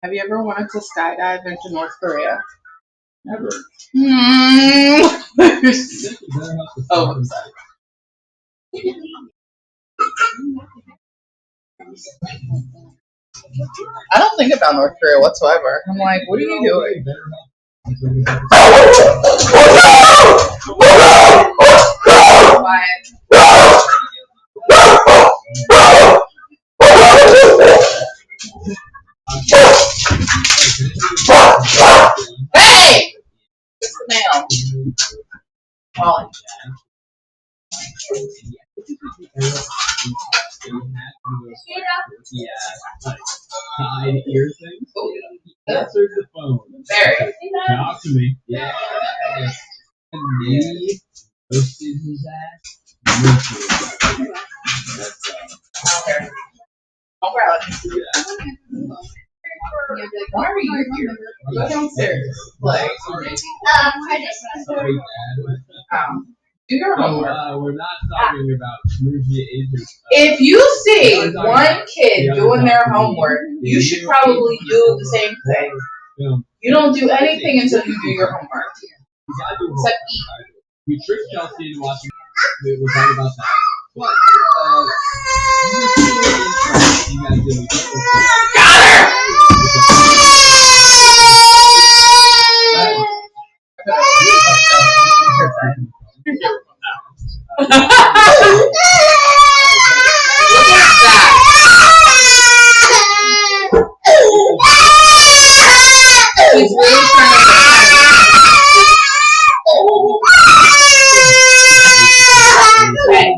Have you ever wanted to skydive into North Korea? Never. Oh, I'm sorry. I don't think about North Korea whatsoever. I'm like, what are you doing? Quiet. Hey! It's the mail. Molly. Side ear things. Answer the phone. Barry. Talk to me. Yeah. And me roasted his ass. Okay. I'll grab it. Why are you here? Go downstairs. Like, Sorry, do your homework. we're not talking about movie agents. If you see one kid doing their homework, you should probably do the same thing. You don't do anything until you do your homework. Except eat. We tricked Chelsea into watching. We'll talk about that. But, you guys did. Got her! Look at that. He's really trying to hey.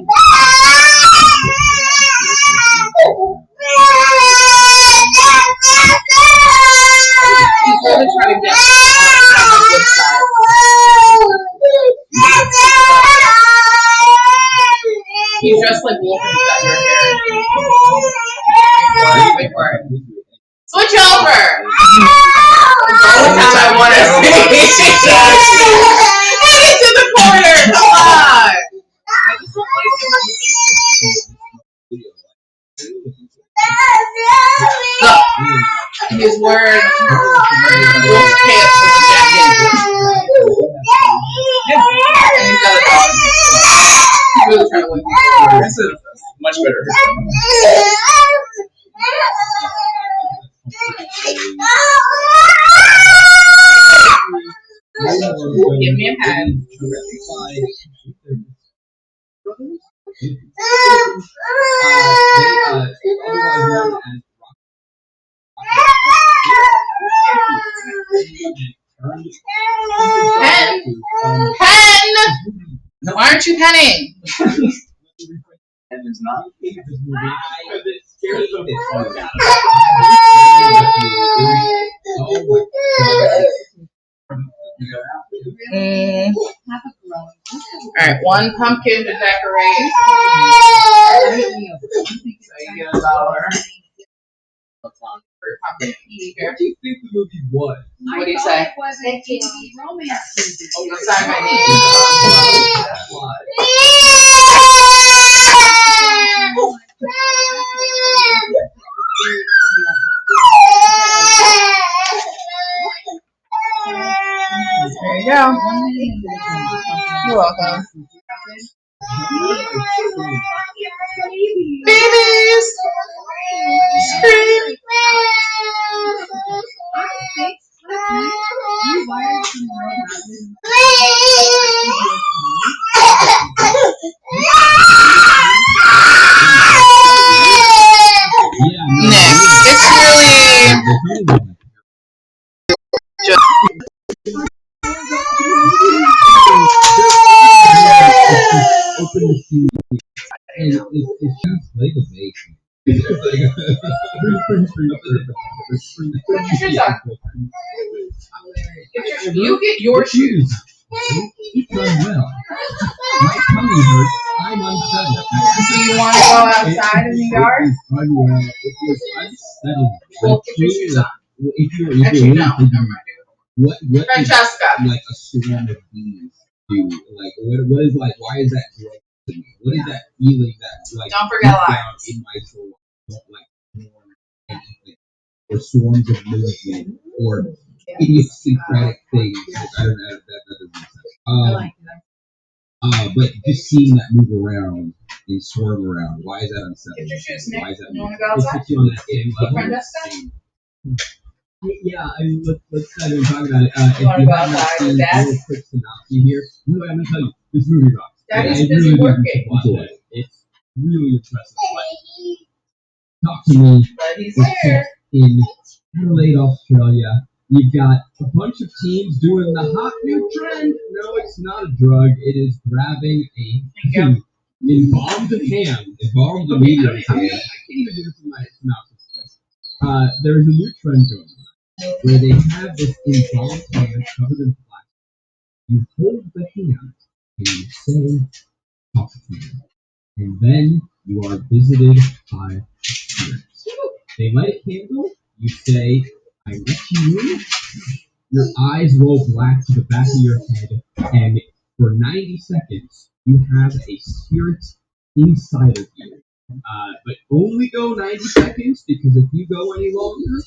He's really trying to get on the good side. He's dressed like Wolf and he's got your hair. Wait for it. Switch over! That's I want to see. Take it to the corner! Come on! Look, he's wearing wolf pants with a jacket. And he's got a dog. He's really trying to win. This is much better. Give me a pen. Pen! Pen! Why aren't you penning? And it's not. Alright, one pumpkin to decorate. So you get $1 for your pumpkin. What do you think the movie was? What do you say? It was a romance movie. You'll sign my name. There you go. You're welcome. Babies! Scream! Nick, it's really just Open the CD. And it's just like a baby. Finish your song. You get your shoes. Eat them well. My tummy hurts. I'm unsettled. Do you want to go outside in the yard? It was unsettled. Well, get your shoes on. If Actually, you're no. Never mind. what does Francesca. like a swarm of bees do? Like what is like? Why is that drug to me? What is that feeling that like Don't forget deep lies. down in my soul I don't like swarm anything or swarms of movement or idiosyncratic things? Like, I don't know. That doesn't make sense. But just seeing that move around and swarm around, why is that unsettling? Get your shoes, Nick. Why is that? You want to go outside? It puts you on that same level. Francesca? Yeah, I mean, let's not even talk about it. If You wanna you go have not outside seen with a Dad? little quick synopsis here, I'm gonna tell you, this movie rocks. Daddy's I busy really working. do watch it. It's really impressive. Talk to me. But he's It's there. set in Adelaide, Australia. You've got a bunch of teens doing the hot new trend. No, it's not a drug. It is grabbing a embalmed ham, embalmed immediately. I can't even do this in my synopsis. There's a new trend going on where they have this embalmed ham covered in plastic. You hold the ham and you say, talk to me. And then you are visited by spirits. They light a candle, you say, I let you in. Your eyes roll black to the back of your head, and for 90 seconds, you have a spirit inside of you. But only go 90 seconds, because if you go any longer,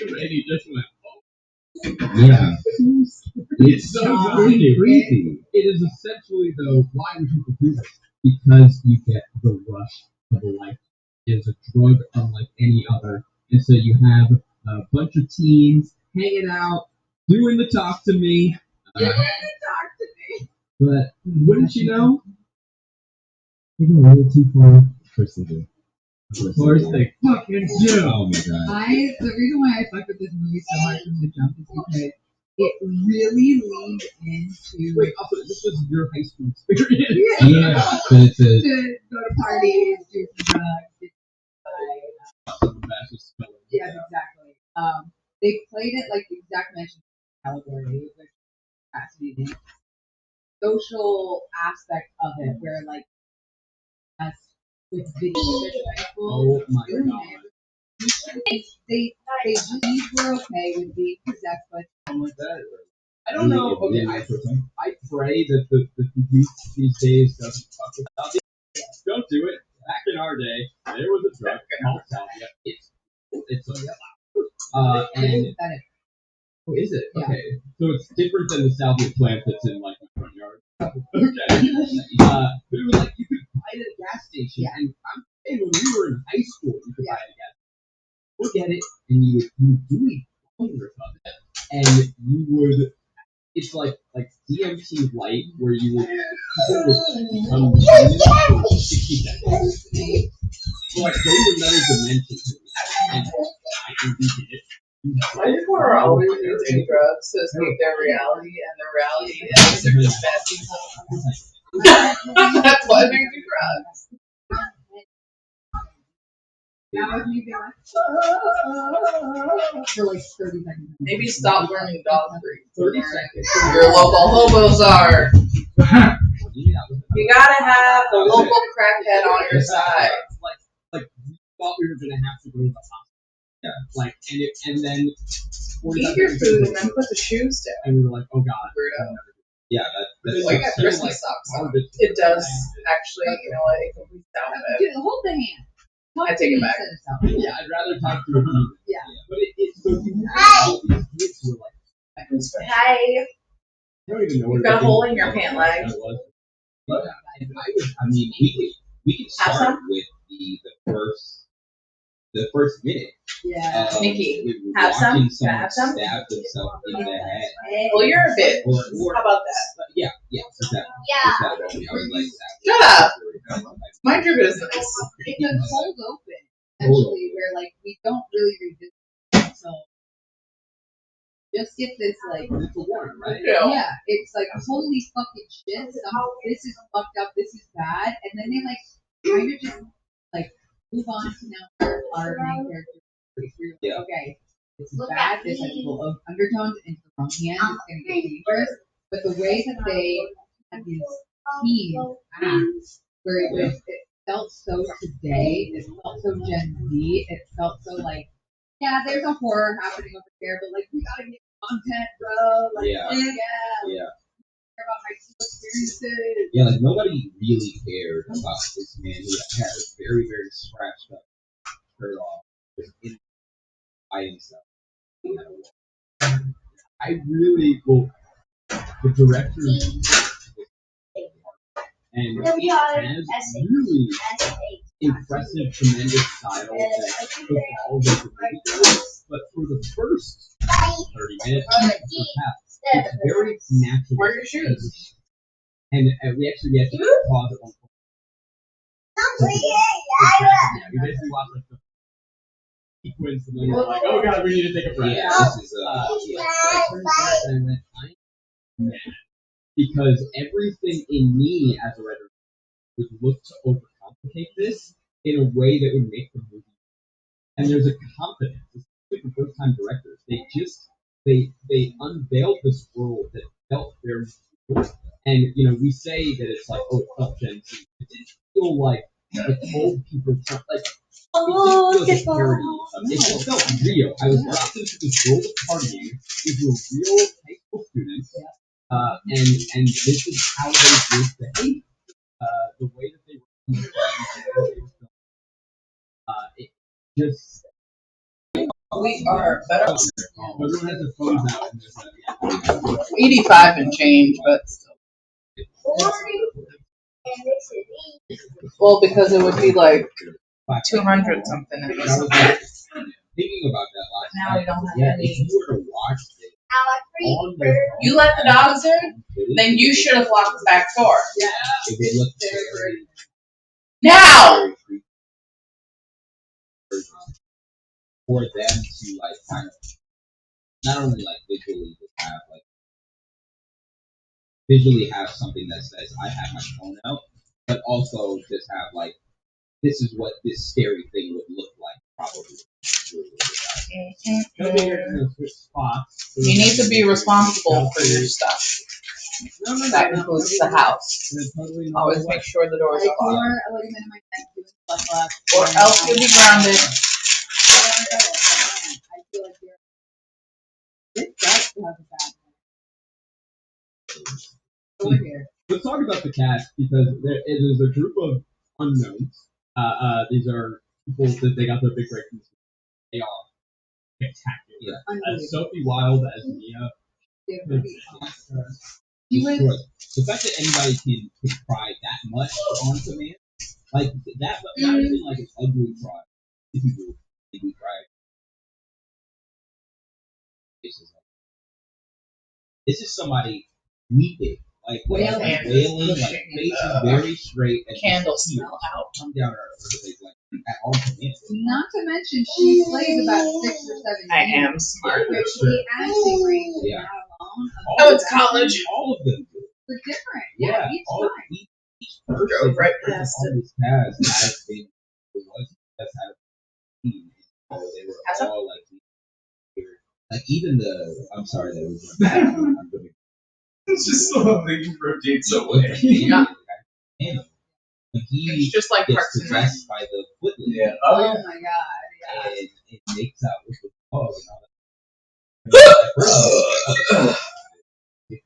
Randy just went, yeah. It's so crazy. It is essentially, though, why would people do this? Because you get the rush of a life. It is a drug unlike any other. And so you have a bunch of teens hanging out, doing the talk to me. But wouldn't you know, you go a little too far. First they do. Of course they fucking do. Oh my god. The reason why I fuck with this movie so hard from the jump is because it really leaned into. Wait, also, this was your high school experience. Yeah, but it's a. To go to parties, do some drugs, yeah, exactly. They played it like the exact mention of allegory, which is fascinating. Social aspect of it, where like us with video high school. Oh my god. They these were okay with being possessed by someone. I don't know. Okay, I pray that the youth these days doesn't fuck with salvia. Don't do it. Back in our day, there was a drug called salvia. It's and oh, is it? Yeah. Okay, so it's different than the salvia plant that's in like my front yard. Okay, but it was like you could buy it at a gas station, and I'm saying when we were in high school, you could buy it at a gas station. Look at it, and you would do a hundred of it, and you would. It's like DMT light, where you would become 60 seconds. So like go to another dimension, and I can do it. I just want to always using drugs to escape their reality, and their reality is they're just bad people. That's why they do drugs. That was me being like, for like 30 seconds. Maybe stop learning dog breed. 30 seconds. Your local hobos are. You gotta have the local crackhead on your side. Like we thought we were gonna have to go to the hospital. Yeah. Like and then Eat your food and then put the shoes down. and we were like, oh god. Weirdo. Yeah, that's Like got Christmas socks on. It does actually, you know what, it completes down a bit. Hold the hand. I take it back. Yeah, I'd rather talk to a human. Yeah. But it's so you have all these kids who are like, Hey, I don't even know you've got a hole in your pant leg. But I mean, we could Have start some? with the first minute. Yeah. Nikki, with have some? watching Can I have some? stab themselves in the head. Well, you're a bitch. Or How about that? yeah, exactly. Exactly. I was like, Shut up. Mind your business. It's a cold open, actually, where like we don't really revisit it, so just get this like it's a warning, right? yeah, it's like holy fucking shit, this is fucked up, this is bad, and then they like kind of just like move on to now our main character You're like, okay, this is bad. This has little undertones into the wrong hands. It's going to get dangerous. But the way that they had these teams act, where it felt so today, it felt so Gen Z, it felt so like, yeah, there's a horror happening over there, but like, we gotta get content, bro. Like, Yeah. Care about my school experiences. Yeah, like nobody really cared about this man who had a very, very scratched up shirt off, just in by himself. I really, well, the director and he has really impressive, tremendous style that took all of the movie, but for the first 30 minutes, first half, it's very natural. Where are your shoes? And we had to pause at one point. We basically watched like the sequence, and then we're like, "Oh God, we need to take a break." Yeah, this is I turned back and I went, "I'm mad," because everything in me as a writer would look to overcomplicate this in a way that would make the movie. And there's a confidence, especially for first-time directors. They unveiled this world that felt very cool. And we say that it's like, oh, it felt Gen Z. It didn't feel like it told people like it didn't feel like a parody. It just felt real. I was dropped into this world of partying with real high school students, and this is how they would behave. The way that they were it just We are better. everyone has their phones out and there's 85 and change, but still. Well, because it would be like 200 something. I was thinking about that last Now night. we don't have Yeah, any. if you were to watch it on the You let the dogs in, then you should have locked the back door. Yeah. it would look very Now! for them to like kind of not only like visually have something that says I have my phone out, but also just have like this is what this scary thing would look like probably. You need to be responsible for your stuff. That includes the house. Always make sure the doors are locked. Or else you'll be grounded. Let's talk about the cast because there is a group of unknowns. These are people that they got their big break from. They are spectacular. Sophie Wilde as Mia. The fact that anybody can cry that much on command, like that, not even like an ugly cry. If you do cry. This is somebody weeping, like wailing, like faces very straight and Candles smell out. Come down her face like at all command. Not to mention she plays about 6 or 7 I am smart. which the acting range is not alone. Oh, it's college. All of them. They're different. Yeah, each time. Each person right on past this cast has been the ones that had a team. So they were all like even the I'm sorry that was It's just so they rotates away. Yeah. He just like gets Parks and Rec. possessed by the foot. Yeah. Oh my god. Yeah. And it makes out with the dog and all that. And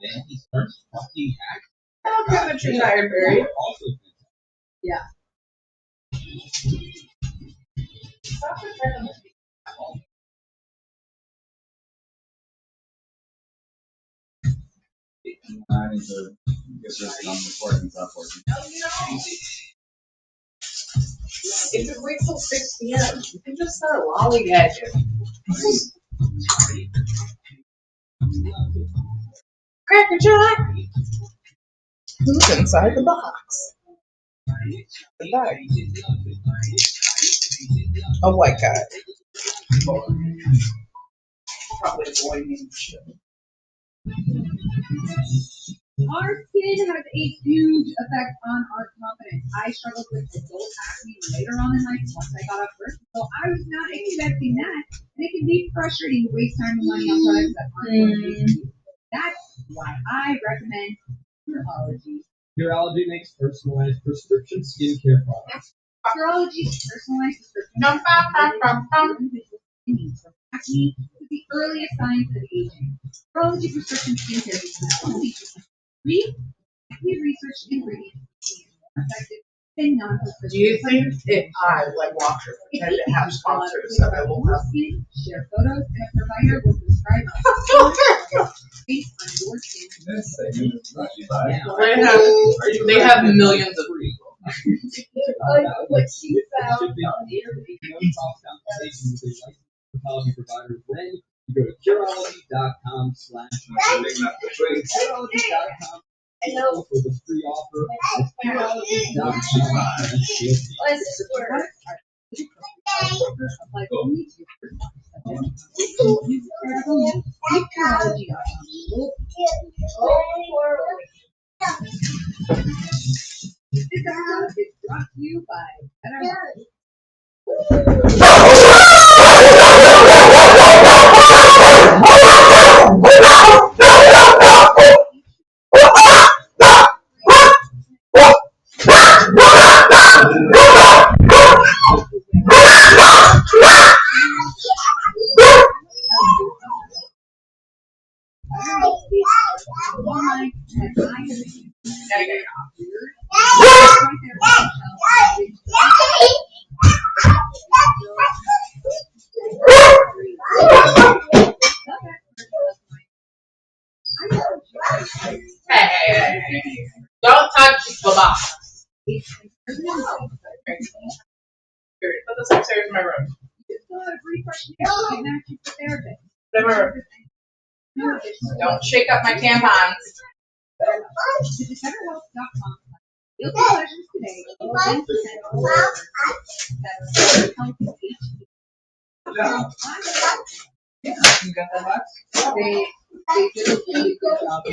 then he starts fucking acting. I'm tired, Barry. Also, Yeah. I need to get this done before I can stop working. If it waits till 6 p.m., you can just start lollygagging. Cracker Jack! Who's inside the box? The bag. A white guy. Probably avoiding shit. Our skin has a huge effect on our confidence. I struggled with adult acne later on in life once I got up first. So I was not expecting that. And it can be frustrating to waste time and money on products that aren't going to make you. That's why I recommend Curology. Curology makes personalized prescription skincare products. Curology's personalized prescription from acne to the earliest signs of aging. Curology prescription skincare uses only three acne researched ingredients more effective than non-prescription. Do you think if I, like Watcher, pretend to have sponsors that I will have? Share photos and a provider will prescribe based on your skin. They have millions of people. What she found. Dermatology providers when you go to Curology.com/Curology.com for the free offer. Like only to your first This episode is brought to you by BetterHelp. Hey. Don't touch the box. Put this upstairs in my room. Don't shake up my tampons. You'll get pleasures today. You got that box? They did a really good job of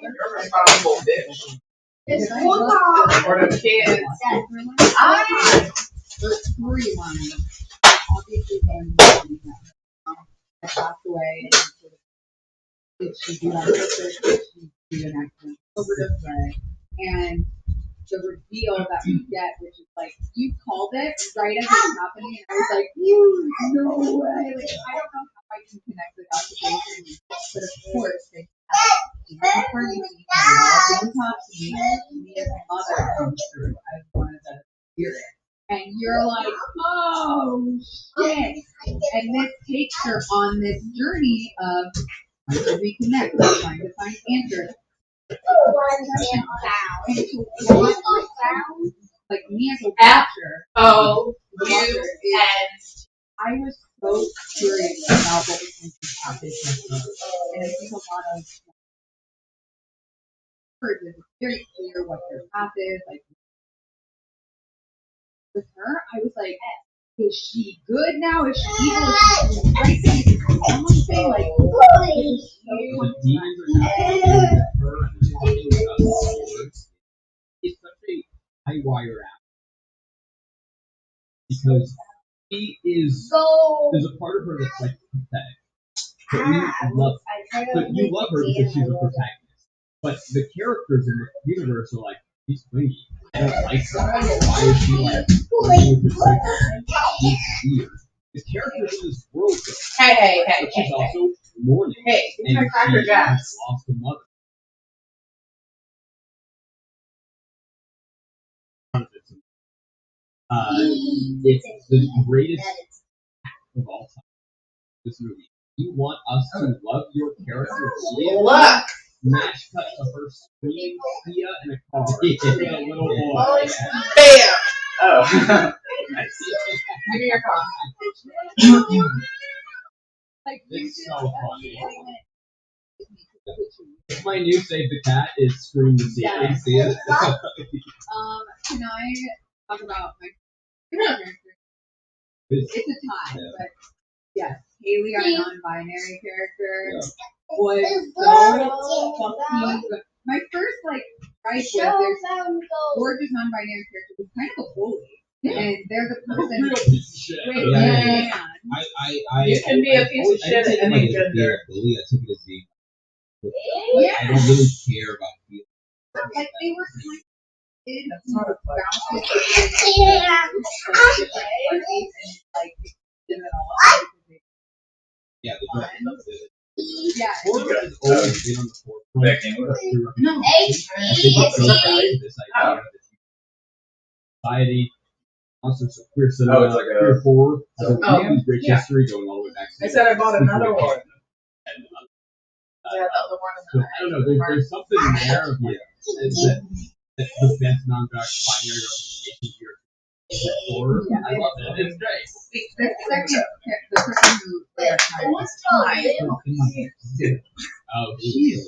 You're a responsible bitch. For the kids. The storyline, obviously, then I passed away. Did she do that purpose? Did she do an accident? Overdose, right? And the reveal that we get, which is like, you called it right as it was happening, and I was like, no way. Like, I don't know how I can connect the dots together, but of course, they have pregnancy, on top to me as a mother comes through as one of the spirits. And you're like, oh shit. And this takes her on this journey of trying to reconnect, trying to find answers. Like me as a watcher, I was so curious about what was going to happen. And I think a lot of words is very clear what their path is. Like with her, I was like, is she good now? Is she evil? Is she right thing? Is she wrong thing? Like, The demons are not her and talking about words. It's such a high wire app because she is. There's a part of her that's like pathetic. But you love her because she's a protagonist. But the characters in the universe are like, she's clingy. I don't like her. Why is she like playing with her sister? She's weird. The characters in this world are but she's also mourning. And my Cracker she Jacks. has lost a mother. It's the greatest of all time. This movie. You want us to love your character? Look! Smash cut to her screaming Sia in a car with a little boy. Bam! Oh. Give me your phone. like, It's so funny. My new save the cat is Scream the Sia. Yes. Sia. Can I talk about my character? It's a tie, but yes, Haley, our non-binary character, was so fucking good. My first gripe with their gorgeous non-binary character was kind of a bully, and they're the person. Real piece of shit. Wait, Yeah. You can be a piece of shit at any gender. Bully, I took it as being. Yeah. I don't really care about feelings. Like they were kind of That's not a bouncing Yeah, the yeah. Horror has always been on the forefront. No. I think it's so back to this idea that society, also some queer cinema, Oh, it's like a- queer horror, has a Oh, really rich yeah. history going all the way back to I said I bought another Super one. And, Yeah, the other one. so, I don't know, there's something there of that's the best non-binary representation here. Horror. Yeah, I love it. It's great. The person who Oh, geez.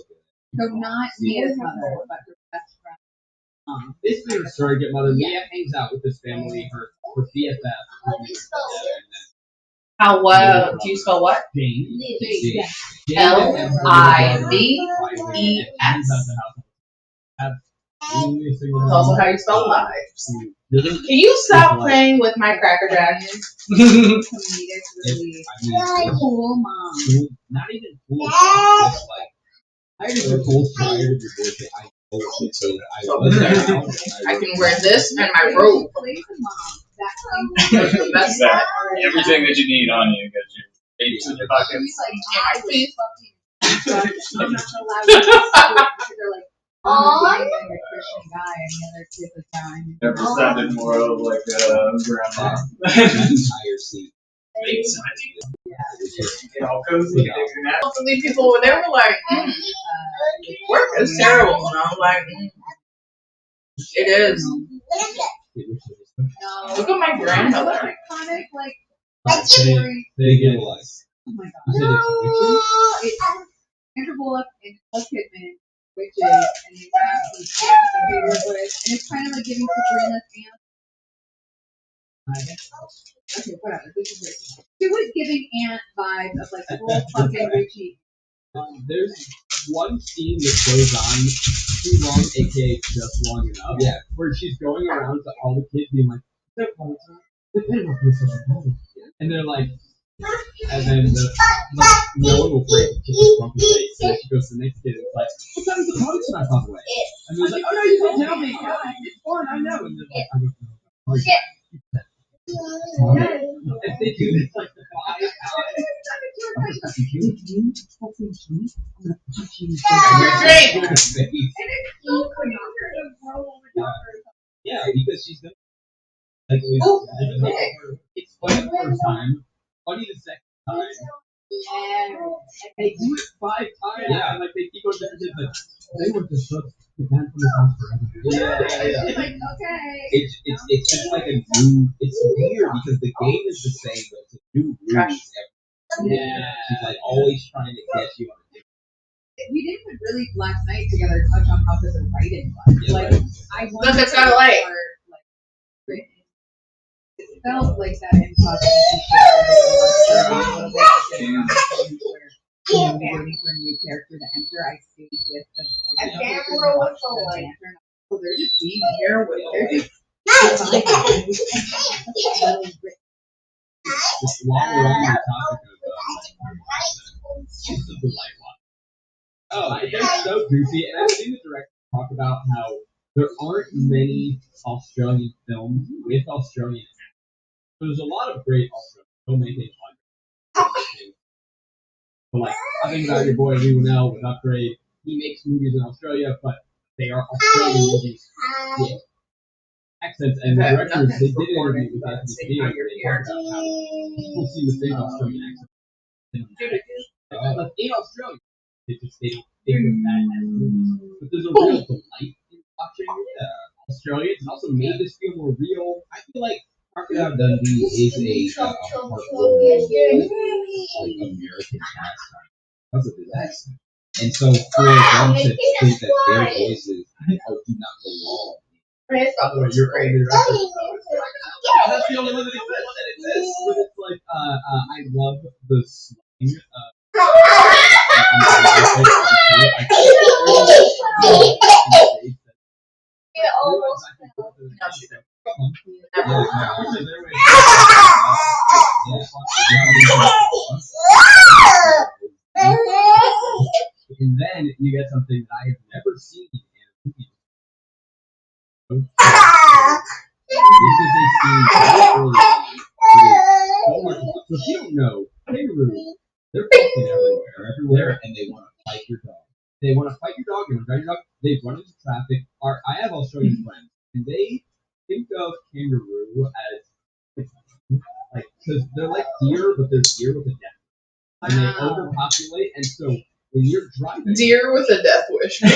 so not Mia's mother, but her best friend. Basically, her surrogate mother, Mia, hangs out with this family, her BFF. How do you spell what? Jane. Lives. That's also how you spell lives. Can you stop playing with my Cracker Jack? Comedic, really cool mom. Not even cool. Just like, I just a whole tired of your bullshit. I I can wear this and my robe. Plays a mom. That's Everything that you need on you. Got your apes in your pockets. She's like, I'm not allowed to do it. They're like, I'm a Christian guy, and the other kid was dying. Never sounded more of like a grandma. entire seat. It all cozy. Hopefully people they were like, work is terrible. And I'm like, it is. Look at my grandmother. Iconic, They get like. oh my god. You said it's It's Andrew Bullock and Nicole Kidman, witches, and they have these cats that they live with, and it's kind of like giving Sabrina's aunt. Okay, whatever. This is racist. It was giving aunt vibes of like full fucking witchy. There's one scene that goes on too long, aka just long enough. Yeah. Where she's going around to all the kids being like, and they're like, and then no one will break the grumpy face. And then she goes to the next kid and it's like, what time is the party tonight, by the way? And they're like, oh no, you didn't tell me. Yeah, it's fun, I know. And they're like, I don't know. If they do this like the 5 times. Yeah, because she's gonna like it's funny the first time, funny the second time. And they do it 5 times. Yeah, and like they keep going different things. Like they were just the band from the house forever. Yeah. It's like, okay. It's just like a new. It's weird because the game is the same, but it's a new rules every. Yeah. She's like always trying to get you on a different. We didn't really last night together touch on how good the writing was. Yeah, like I Look, it's got a light. It felt like that improv shit where waiting for a new character to enter. I stayed with them. So they're just being here with While we're on the topic of she's a light one. Oh, they're so goofy, and I've seen the director talk about how there aren't many Australian films with Australian actors. There's a lot of great Australian filmmaking on. But like, I think about your boy Lionel with Upgrade. He makes movies in Australia, but they are Australian movies with accents. And the directors, they did an interview with Anthony Bourdain where they talked about how people see the same Australian accent. Like in Australia, they just they think of that as movies. But there's a real delight in watching Australians, and also made this feel more real. I feel like Crocodile Dundee is a heartwarming, like American pastime because of his accent. And so for them to think that their voices do not belong. By the way, you're only that's the only one that exists. But it's like I love the slang. It almost fell. No, she didn't. And then you get something that I have never seen in a movie. This is a scene very early on. So if you don't know, kangaroo, they're fucking everywhere, and they want to fight your dog. They want to fight your dog, and drive your dog. They run into traffic. I have Australian friends, and they think of kangaroo as like because they're like deer, but they're deer with a death, and they overpopulate, and so when you're driving, Deer with a death wish. You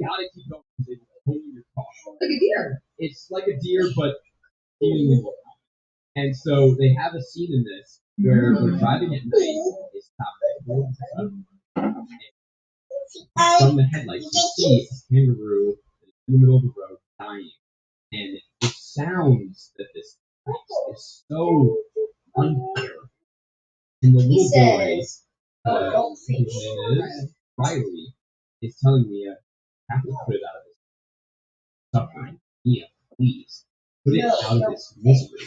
gotta keep going because they will pull your car. Like a deer. It's like a deer, but seemingly more common. And so they have a scene in this where they're driving at night. They stop from the headlights. You see a kangaroo in the middle of the road dying, and the sounds that this makes is so unfair. And the little boy, whose name is Riley, is telling me, I have to put it out of this suffering. Mia, please, put it out of this misery.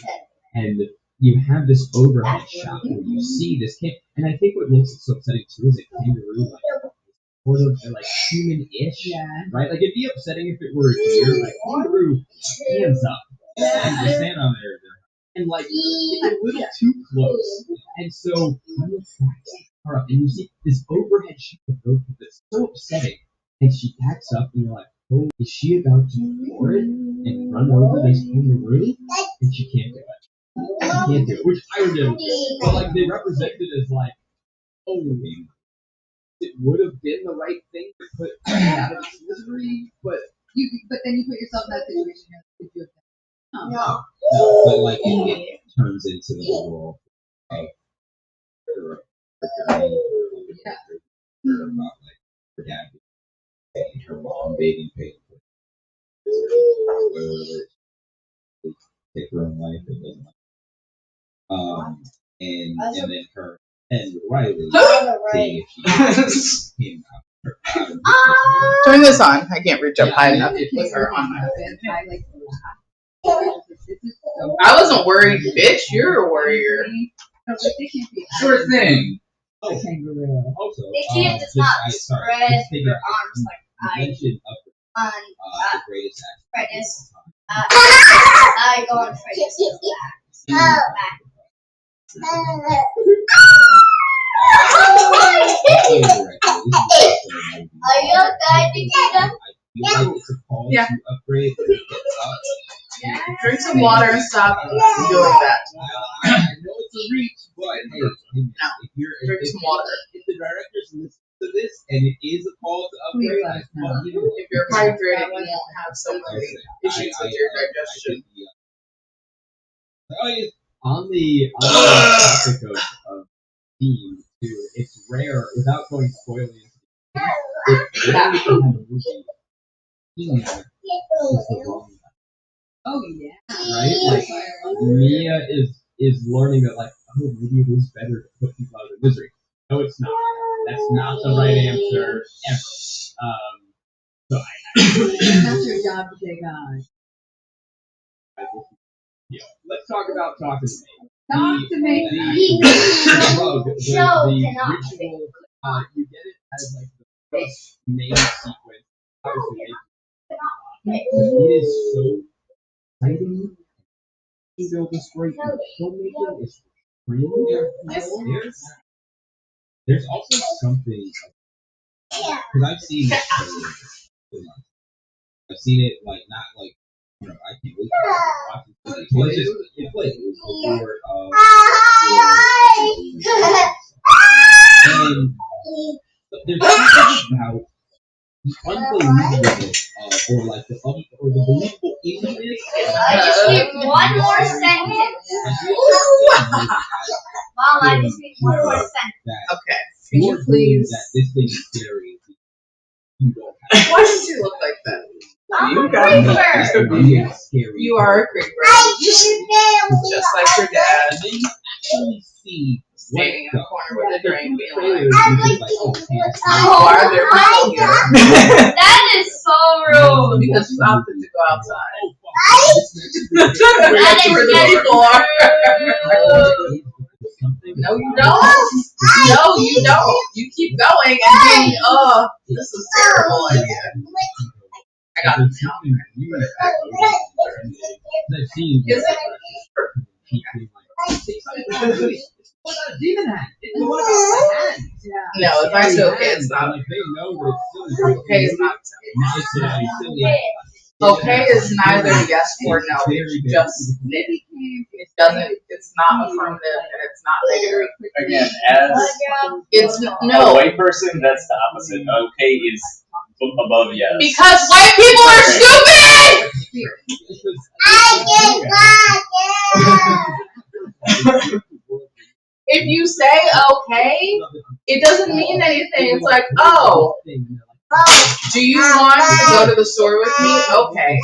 And you have this overhead shot where you see this kid. And I think what makes it so upsetting too is a kangaroo, like, sort of like human-ish, right? Like, it'd be upsetting if it were a deer, like, kangaroo, hands up. And you stand on there. And like, it's a little too close. And so, when you back up and you see this overhead shot of the road that's so upsetting, and she backs up and you're like, oh, is she about to floor it and run over this kangaroo? And she can't do it. She can't do it, which I would do. But like, they represent it as like, oh, it would have been the right thing to put out of its misery, but then you put yourself in that situation. no. But like it turns into the whole of her about like her dad and her mom bathing paid for take her own life and doesn't and then her and Riley seeing if she came out. Turn this on. I can't reach up high enough with her on my I wasn't worried, bitch. You're a warrior. Sure thing. A kangaroo. Also, The kid does not spread their arms like I mentioned on the greatest Freddy's. I go on Freddy's back. Are you okay, Nikita? Yeah. To upgrade. Drink some water and stop doing that. I know it's a reach, but hey, Drink some water. If the directors listen to this and it is a call to upgrade, If you're hydrated, you won't have so many issues with your digestion. On the topic of themes too, it's rare without going spoiling. It's rare to have a movie theme is the wrong. Oh yeah. Right? Like Mia is learning that like, oh, maybe it is better to put people out of misery. No, it's not. That's not the right answer ever. That's your job to take on. Yeah. Let's talk about talking to me. Talk to me. The rug, the ritual. You get it as like the first main sequence. Obviously, it is so exciting. You know, this great filmmaking is really. There's also something because I've seen this. I've seen it like not like I can't wait to watch it. It's like it was before and there's something about the unbelievableness or like the believable easiness. I just need one more sentence. Mom, I just need one more sentence. Okay. Can you please? That this thing is scary. You don't have Why does he look like that? I'm You a got creeper. scary. You are a creeper. Just like your dad. And then you actually see standing in the corner with a drink, being like, Oh, why are there people here? That is so rude. Because you opted to go outside. That That's is where the rude. people are. No, you don't. No, you don't. You keep going and being, this is a terrible idea. I got it now. Is it? Demon hat. It's the one about the hand. Yeah. No, if I say okay, it's not. Like they know that it's silly. Okay is not. It's silly. Okay is neither yes or no. It's just it. It doesn't. It's not affirmative and it's not negative. Again, as It's a no. white person, that's the opposite. Okay is above yes. Because white people are stupid. If you say okay, it doesn't mean anything. It's like, oh, do you want to go to the store with me? Okay.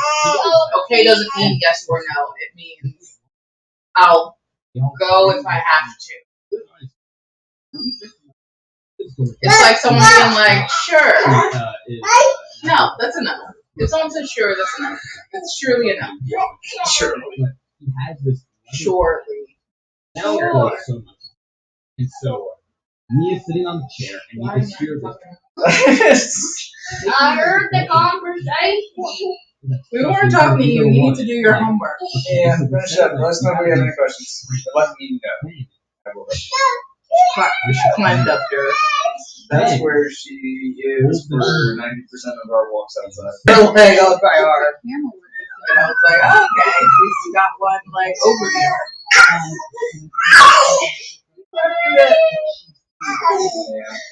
Okay doesn't mean yes or no. It means I'll go if I have to. It's like someone being like, sure. No, that's a no. If someone says sure, that's a no. It's surely a no. Surely. Surely. Sure. And so, Mia's sitting on the chair, and you can hear this. I heard the conversation. We weren't talking to you. You need to do your homework. Yeah, finish up. Let us know if we have any questions. Let me know. I will let you She climbed up here. know. That's where she is for 90% of our walks outside. Her leg up by ours. And I was like, oh, okay, she's got one leg over here.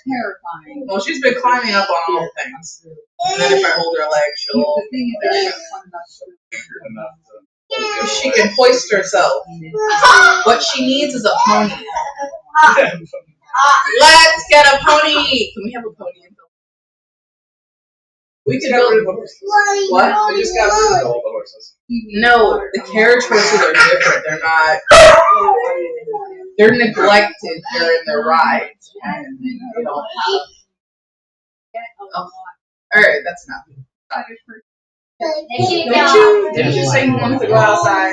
Terrifying. Well, she's been climbing up on all things. And then if I hold her leg, she'll. The thing is, that's fun about Enough She can hoist herself. What she needs is a pony. Let's get a pony. Can we have a pony? We could build. What? We just got rid of all the horses. No, the carriage horses are different. They're not. They're neglected during their rides, and they don't have. Oh. All right, that's enough. Didn't you say you wanted to go outside?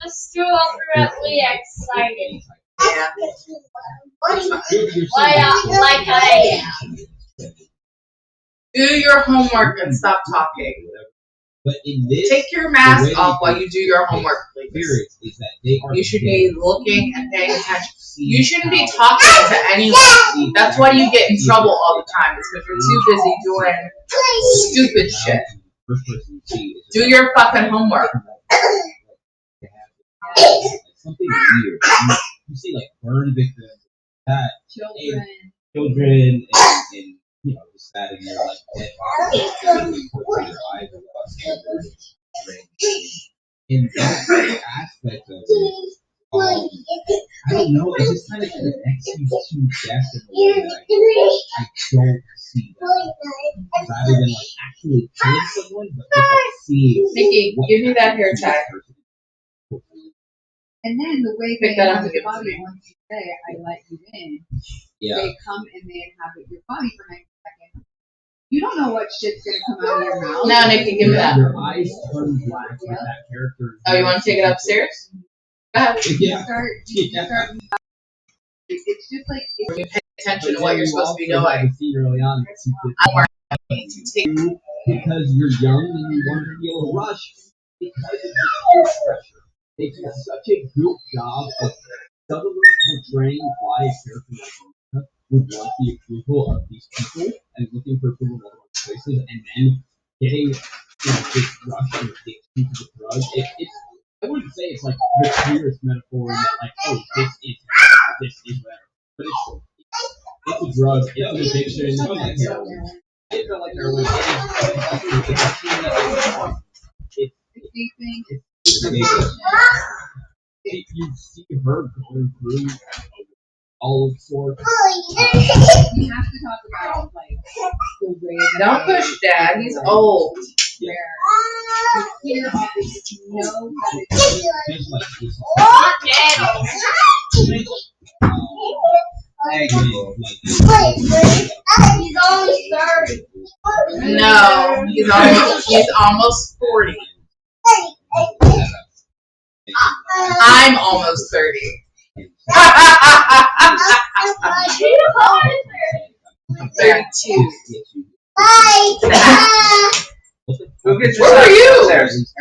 Just too appropriately excited. Yeah. Like I am. Do your homework and stop talking. But in this, Take your mask off while you do your homework, please. is that they are You should be looking and paying attention. You shouldn't be talking to anyone. That's why you get in trouble all the time. It's because you're too busy doing stupid shit. Do your fucking homework. Something weird. You see, like burn victims, that children, and you know, just that in your like dead bodies, their eyes are lost, and that aspect of it, I don't know, it just kind of connects you to death in a way that I don't see that. Rather than like actually killing someone, but just like seeing. Nikki, give me that hair tie. And then the way Pick they that up and inhabit give your it to body, me. once you say, I let you in, Yeah. they come and they inhabit your body for 90 seconds. You don't know what shit's going to come out of your mouth. No, Nikki, give me that. Your eyes turn black with that character. Oh, you want to take it upstairs? Go ahead. Yeah. It's just like, When you pay attention to what you're supposed to be doing. Early on, because you're young and you want to feel a rush because of the peer pressure. They do such a good job of subtly portraying why a character like Lisa would want the approval of these people and looking for approval in other places, and then getting this rush and addiction to the drug. It's I wouldn't say it's like the clearest metaphor in that like, oh, this is whatever, but it's a drug, it's an addiction, it's like heroin. It's not like heroin. You see her going through all sorts. we have to talk about, like, the way that Don't push Dad. He's old. where you hear all this, you know that it's Just like this. He's only 30. No, he's almost 40. I'm almost 30. I'm 32. Go get Where are you? upstairs.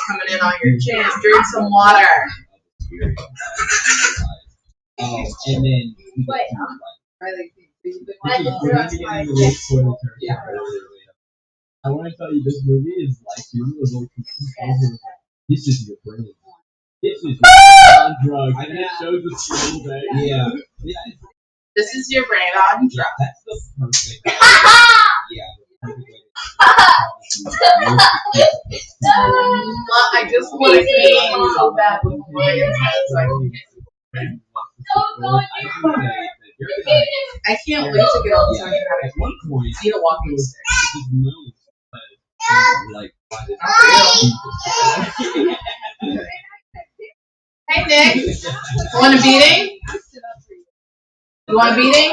Coming in on your chin. Drink some water. And then I want to tell you, this movie is like, you know those little computers? This is your brain. This is your on drugs. And it shows the screen day. Yeah. This is your brain on drugs. That's the perfect. I just want to be so bad with Morgan's head so I can get I can't wait to get all the time. At one point, Need a walking stick. Like, Hey Nick, want a beating? You want a beating?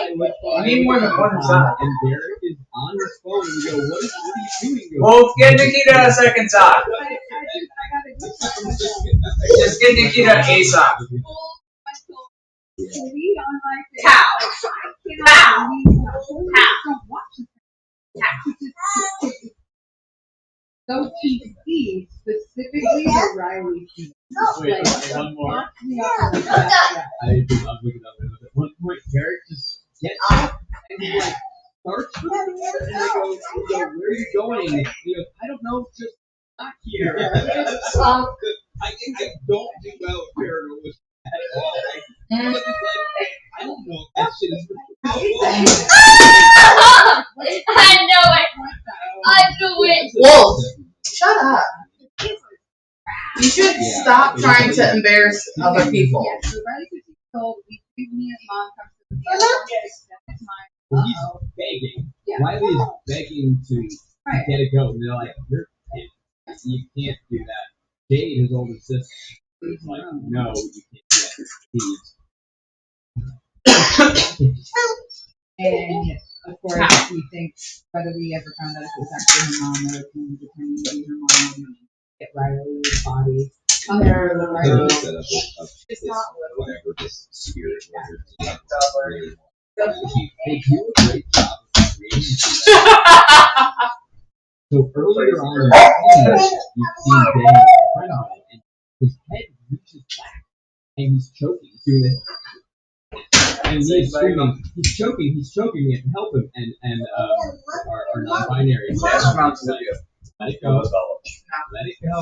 I need more than one side. And Derek is on his phone and we go, what are you doing? He goes, Well, get Nikita a second side. Just get Nikita ASAP. Cow. Those TCs, specifically the Riley team. Wait, one more. Fucked me up like that. I was looking up. At one point, Derek just gets up and he like starts with the door, and I go, where are you going? And he goes, I don't know, just not here. I don't do well with paranormal at all. I don't know if that shit is I know it. I knew it. Wolf, shut up. You should stop trying to embarrass other people. Yeah, so Riley 15 told me his mom comes to the time. Well, he's begging. Yeah. Riley is begging to get it go. And they're like, you're kidding. You can't do that. Jade, his older sister, is like, no, you can't do that. Please. And of course, we think whether we ever found out if it was actually her mom or if we were pretending to be her mom and get Riley's body under the Riley. It's not Whatever this spirit was. They do a great job of creating. So earlier on in the scene, you see Dan incredible, and his head reaches back, and he's choking. He's doing this. And he's screaming, he's choking me to help him, and our non-binary is like, let it go, let it go.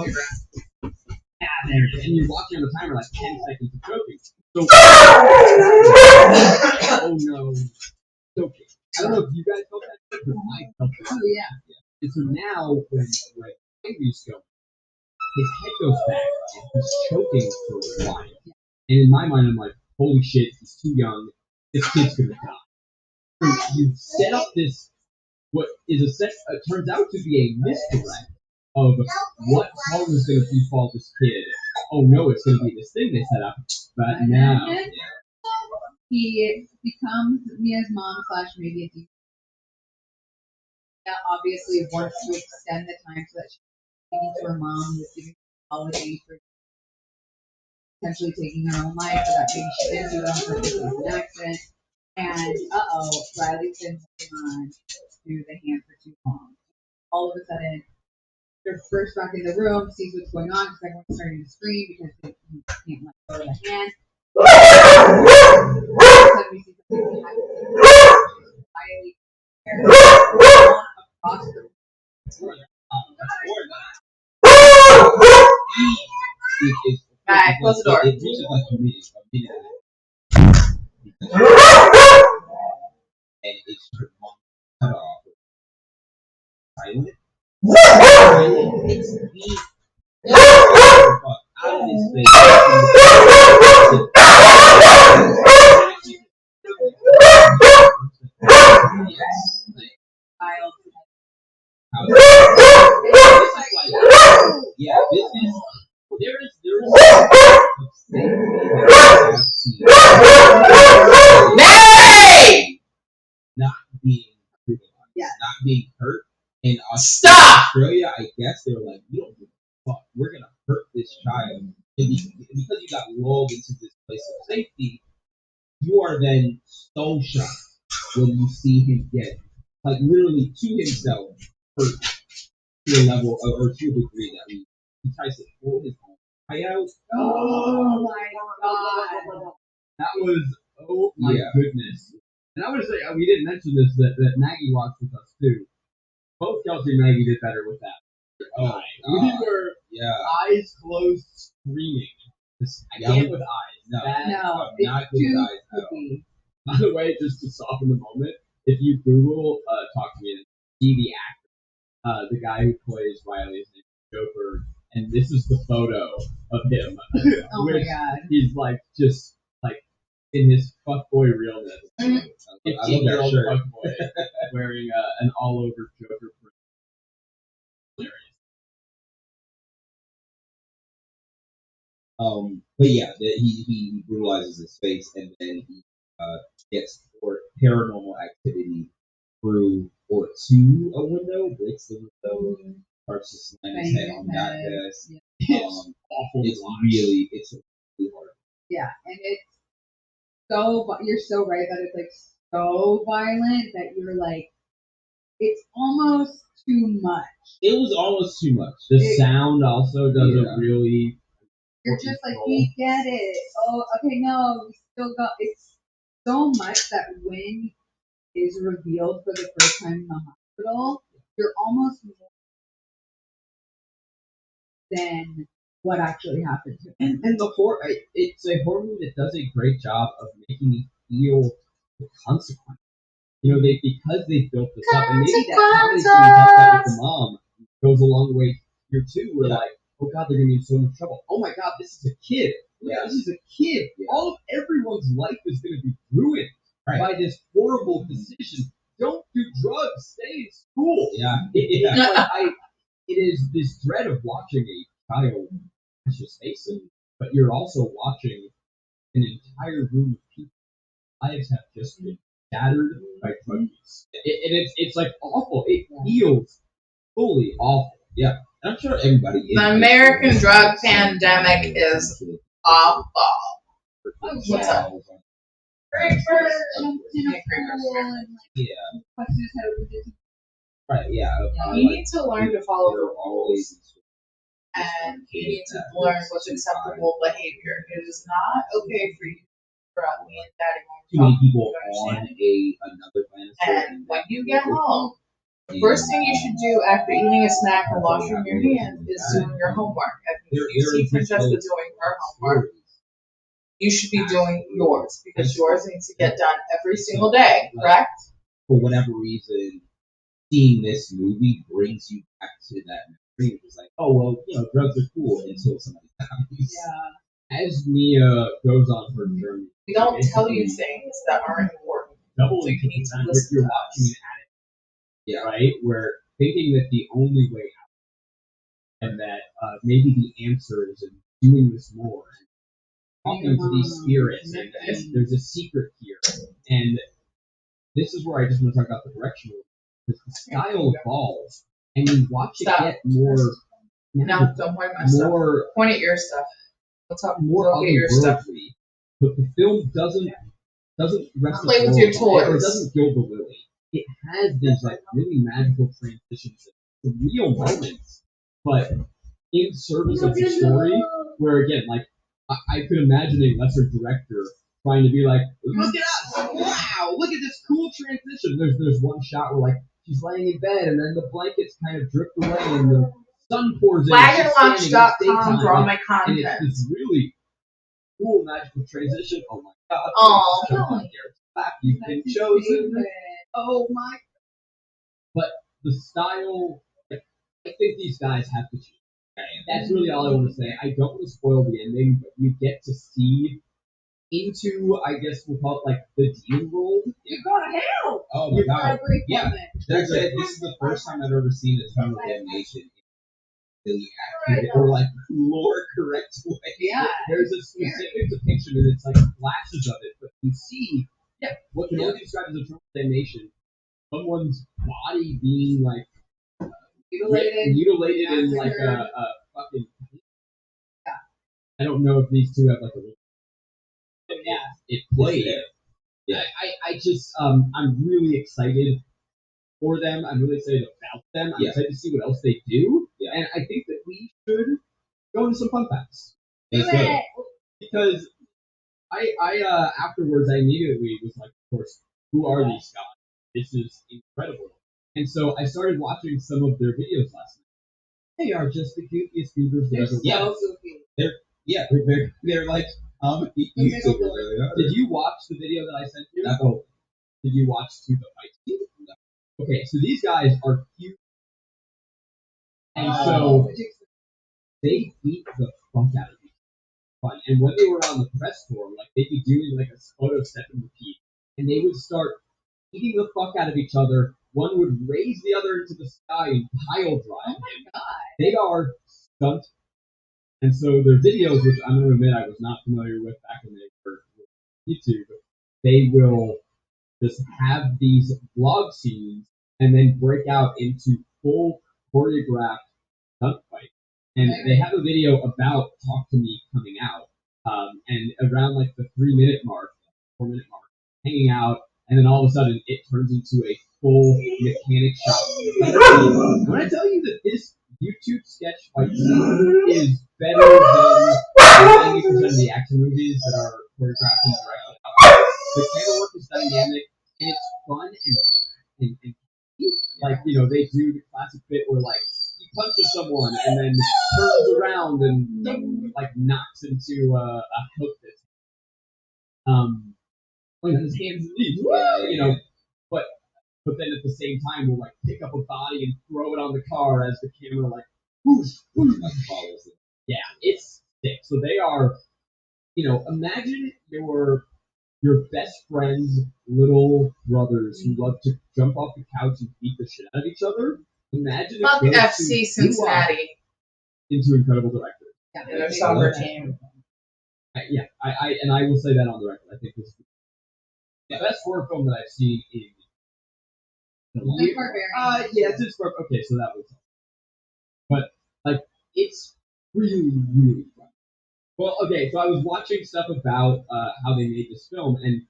And you're watching on the timer like 10 seconds of choking. So, oh no, choking. I don't know if you guys felt that, but I felt that. Oh yeah. And so now, when Angry's going, his head goes back, and he's choking for a while. And in my mind, I'm like, holy shit, he's too young. This kid's gonna die. So you set up this, what is turns out to be a misdirect of what harm is gonna befall this kid. Oh no, it's gonna be this thing they set up. But now, he becomes Mia's mom / maybe a demon. Mia obviously wants to extend the time so that she can speak to her mom, was giving apology for potentially taking her own life, or that maybe she didn't do it on purpose, it was an accident. And Riley's been holding on to the hand for too long. All of a sudden, they're first back in the room, sees what's going on, because everyone's starting to scream because they can't let go of the hand. All of a sudden, we see something behind Riley across the room. Alright, close the door. It reaches like a minute. And it's cut off. Silent. It's deep. Out of this thing. Yes. yeah, this is there is of safety that I have seen. Nay! Not being brutalized, Yes. not being hurt. In Stop! Australia, I guess they were like, we don't give a fuck. We're gonna hurt this child, and because you got lulled into this place of safety, you are then so shocked when you see him get, like, literally to himself, hurt to a level or to a degree that he tries to pull his own eye out. Oh my god. That was, oh my goodness. And I would say, we didn't mention this, that Maggie watched with us too. Both Kelsey and Maggie did better with that. Oh, we were eyes closed screaming. I can't with eyes. No, It's not good with eyes at all. By the way, just to soften the moment, if you Google Talk to Me and see the actor, the guy who plays Riley's name is Joker, and this is the photo of him. Oh my god. He's like just like in his fuckboy realness. I love that shirt. Fuckboy wearing an all over Joker print. Hilarious. But yeah, he brutalizes his face, and then he gets paranormal activity through or to a window, breaks the window, starts to slam his head on that desk. It's awful. It's really hard. Yeah, and it's so, you're so right that it's like so violent that you're like, it's almost too much. It was almost too much. The sound also doesn't really. You're just like, we get it. Oh, okay, no, we still got. It's so much that when is revealed for the first time in the hospital, you're almost more than what actually happened to him. And the horror, it's a horror movie that does a great job of making me feel the consequence. You know, because they built this up, and maybe that comedy scene about that with the mom goes a long way here too. We're like, oh god, they're gonna be in so much trouble. Oh my god, this is a kid. Yeah, this is a kid. Yeah. All of everyone's life is gonna be ruined by this horrible decision. Don't do drugs. Stay in school. Yeah, it is this dread of watching a child just face it, but you're also watching an entire room of people. Lives have just been shattered by drug use. And it's like awful. It feels fully awful. Yeah. I'm sure everybody. The American drug pandemic is awful. What's up? Right, yeah. You need to learn to follow the rules. And you need to learn what's acceptable behavior. It is not okay for you to throughout me and daddy. Too many people on another planet. And when you get home, the first thing you should do after eating a snack and washing your hands is doing your homework. If you see Francesca doing her homework, you should be doing yours because yours needs to get done every single day, correct? For whatever reason, seeing this movie brings you back to that memory. It's like, oh well, drugs are cool until somebody dies. Yeah. As Mia goes on her journey, we don't tell you things that aren't important. So you need to listen you're watching an addict. Yeah. Right? Where thinking that the only way out and that maybe the answer is in doing this more and talking to these spirits and there's a secret here. And this is where I just want to talk about the direction because the style evolves and you watch it get more no, don't point at my stuff. Point at your stuff. What's up? More get your stuff. But the film doesn't rest play with your toys. Or doesn't gild the lily. It has these like really magical transitions, real moments, but in service of the story. Where again, like I could imagine a lesser director trying to be like, look at us, wow, look at this cool transition. There's one shot where like she's laying in bed and then the blankets kind of drift away and the sun pours in. WagonWatch.com for all my content. And it's this really cool magical transition. Oh my god! Oh, you've been chosen. Oh my! But the style, I think these guys have to choose. That's really all I want to say. I don't want to spoil the ending, but you get to see into, I guess we'll call it like the demon world. You go to hell. Oh my god! Yeah, this is the first time I've ever seen a ton of damnation really accurate or like lore correct way. Yeah. There's a specific depiction and it's like flashes of it, but you see what can only be described as a true animation. Someone's body being like mutilated in like a fucking. Yeah. I don't know if these two have like a. It played. Yeah. I just I'm really excited for them. I'm really excited about them. I'm excited to see what else they do. Yeah. And I think that we should go into some fun facts. Because I afterwards I immediately was like, of course, who are these guys? This is incredible. And so I started watching some of their videos last night. They are just the cutest beavers that ever So cute. They're like YouTubers. Did you watch the video that I sent you? No. Did you watch the fight scene? No. Okay, so these guys are cute. And so they beat the fuck out of each other. And when they were on the press tour, like they'd be doing like a photo step and repeat, and they would start beating the fuck out of each other. One would raise the other into the sky and pile drive. Oh my god. They are stunt. And so their videos, which I'm going to admit I was not familiar with back when they were YouTube, they will just have these vlog scenes and then break out into full choreographed stunt fight. And they have a video about Talk to Me coming out, and around like the 3 minute mark, 4 minute mark, hanging out, and then all of a sudden it turns into a full mechanic shot. When I tell you that this YouTube sketch fight scene is better than 90% of the action movies that are choreographed and directed, the camera work is dynamic and it's fun and like they do the classic bit where like he punches someone and then turns around and like knocks into a hook that's on his hands and knees, but then at the same time we'll like pick up a body and throw it on the car as the camera like whoosh, whoosh, like follows it. Yeah, it's sick. So they are, imagine your best friend's little brothers who love to jump off the couch and beat the shit out of each other. Imagine Fuck if those FC two Cincinnati. into incredible directors. Yeah, their soccer team. I will say that on the record. I think this is the best horror film that I've seen in Barbarian. yeah, it's okay, so that was, but like it's really, really fun. Well, okay, so I was watching stuff about how they made this film, and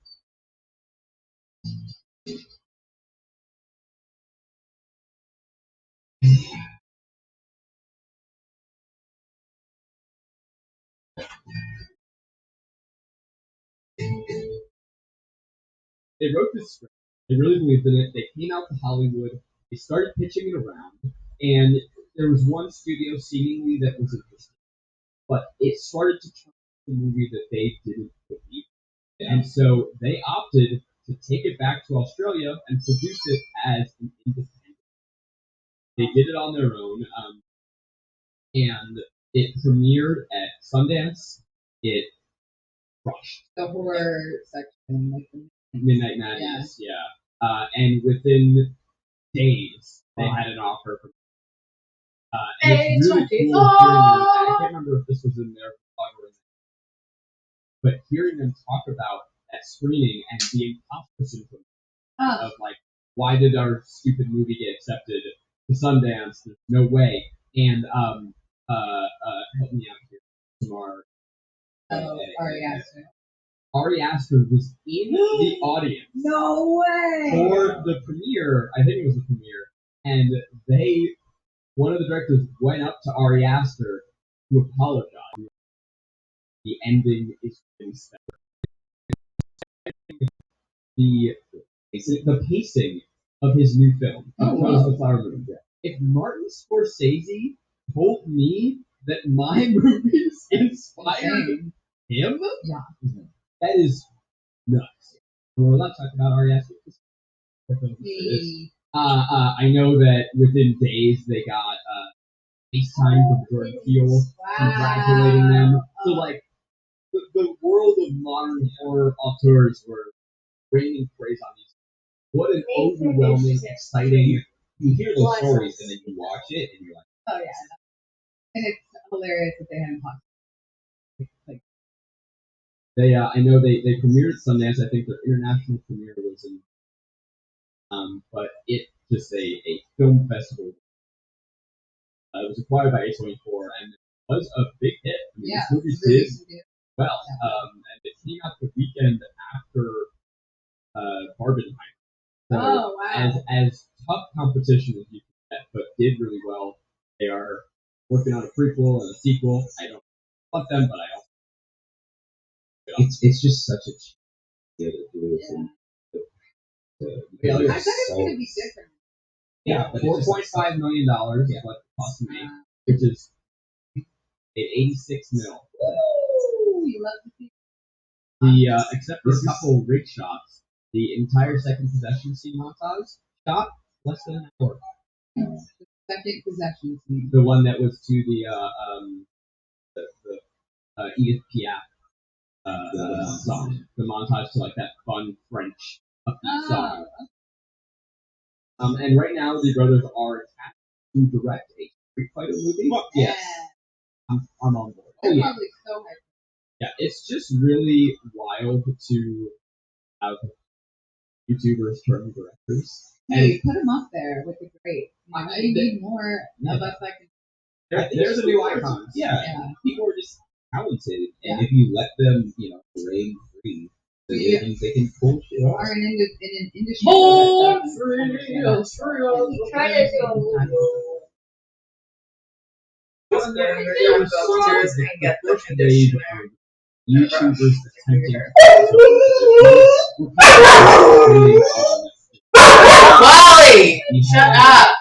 they wrote this script. They really believed in it. They came out to Hollywood. They started pitching it around, and there was one studio seemingly that was interested, but it started to turn into a movie that they didn't believe. And so they opted to take it back to Australia and produce it as an independent. They did it on their own, and it premiered at Sundance. It crushed. The horror section, like Midnight Madness, and within days they had an offer from. And it's really cool hearing them. I can't remember if this was in their blog or but hearing them talk about that screening and the imposter syndrome of like, why did our stupid movie get accepted to Sundance? There's no way. And help me out here, Samar. Ari Aster was in the audience. No way. For the premiere, I think it was the premiere, and one of the directors went up to Ari Aster to apologize. The ending is really special. The pacing of his new film, Across the Flower Moon. If Martin Scorsese told me that my movies inspired him, that is nuts. We're not talking about Ari Aster. I know that within days they got FaceTime from Jordan Peele congratulating them. So like the world of modern horror auteurs were raining praise on these. What an overwhelming, exciting. You hear those stories and then you watch it and you're like, oh yeah. And it's hilarious that they hadn't talked. Like, I know they premiered at Sundance. I think their international premiere was in, but it just a film festival. It was acquired by A24 and it was a big hit. I mean, this movie did well, and it came out the weekend after Barbenheimer. So as tough competition as you can get, but did really well. They are working on a prequel and a sequel. I don't want them, but I also. It's just such a cheap idea to do this. I thought it was going to be different. Yeah, $4.5 million is what it cost to make, which is at 86 mil. Ooh, you love to see. Except for a couple rig shots, the entire second possession scene montage shot less than an hour. Second possession scene. The one that was to the Edith Piaf song, the montage to like that fun French upbeat song. And right now the brothers are attached to direct a Street Fighter movie. Yes, I'm on board. Oh yeah. So yeah, it's just really wild to have YouTubers turn directors. Hey, put them up there with the great. You need more of us that can. There's a new icon. Yeah, people are just talented, and if you let them, reign free, they can pull shit off. Are in an industry. Oh, free. Try to do a little. There was so Get the first wave of YouTubers attempting Wally, shut up.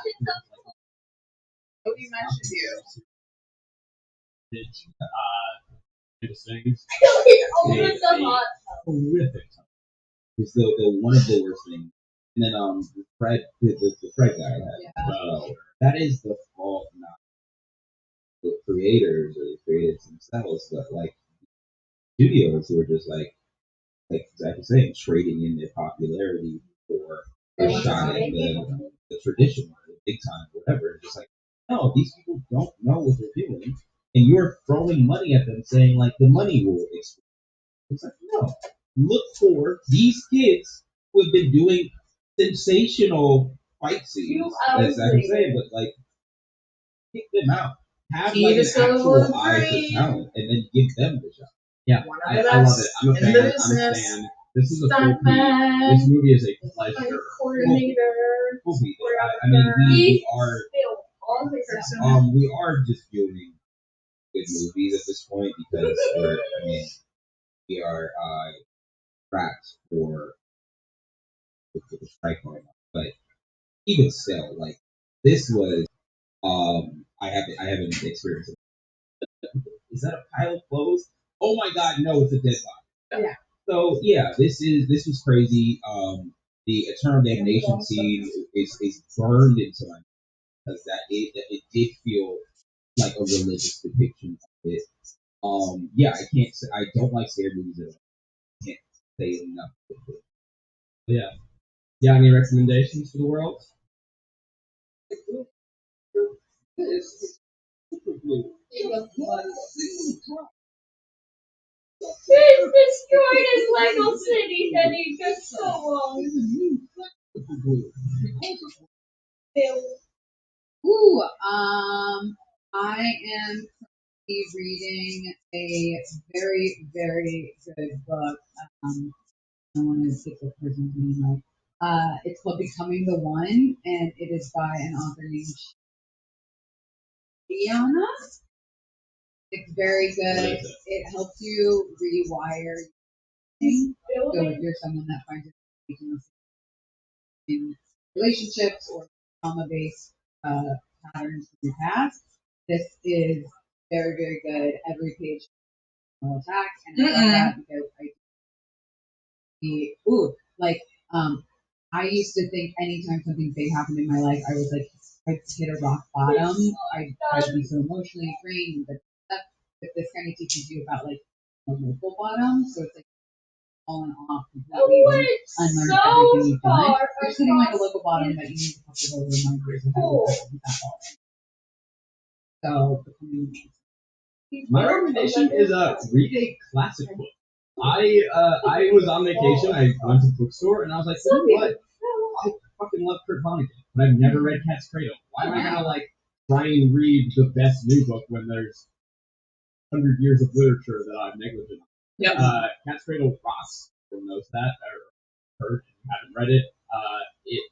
Nobody mentioned you. Things. Over the hot tub. Horrific. It's the one of the worst things. And then the Fred guy that is the fault, not the creators or the creators themselves, but like studios who are just like exactly saying, trading in their popularity for a shot at the traditional, the big time, whatever. It's just like, no, these people don't know what they're doing, and you're throwing money at them, saying like the money will explode. It's like, no, look for these kids who have been doing sensational fight scenes. That's what I'm saying, but like, pick them out. Have like an actual eye for talent, and then give them the shot. Yeah, I love it. I'm a fan. I'm a fan. This is a full movie. This movie is a pleasure. Coordinator. I mean, we are just doing good movies at this point because we are trapped for the strike going on. But even still, like this was I haven't experienced it. Is that a pile of clothes? Oh my god, no, it's a dead body. Yeah. So yeah, this was crazy. The Eternal Damnation scene is burned into my mind because it did feel like a religious depiction of it. Yeah, I don't like scary movies at all. I can't say enough. Yeah. Yeah. Any recommendations for the world? He's destroyed his Lego city that he took so long. Ooh, I am currently reading a very, very good book. I want to get the person's name right. It's called Becoming the One, and it is by an author named Diana. It's very good. It helps you rewire your thinking. So if you're someone that finds yourself in relationships or trauma-based patterns from your past, this is very, very good. Every page will attack, and I love that because I used to think anytime something big happened in my life, I was like, I'd hit a rock bottom. I'd be so emotionally drained. But this kind of teaches you about like a local bottom, so it's like falling off completely, unlearn everything you've done. You're just hitting like a local bottom that you need a couple of reminders of how you got that bottom. So, My recommendation is read a classic book. I was on vacation. I went to the bookstore and I was like, you know what? I fucking love Kurt Vonnegut, but I've never read Cat's Cradle. Why am I gonna like try and read the best new book when there's 100 years of literature that I'm negligent on? Yep. Cat's Cradle rocks. Everyone knows that. Or heard, if you haven't read it.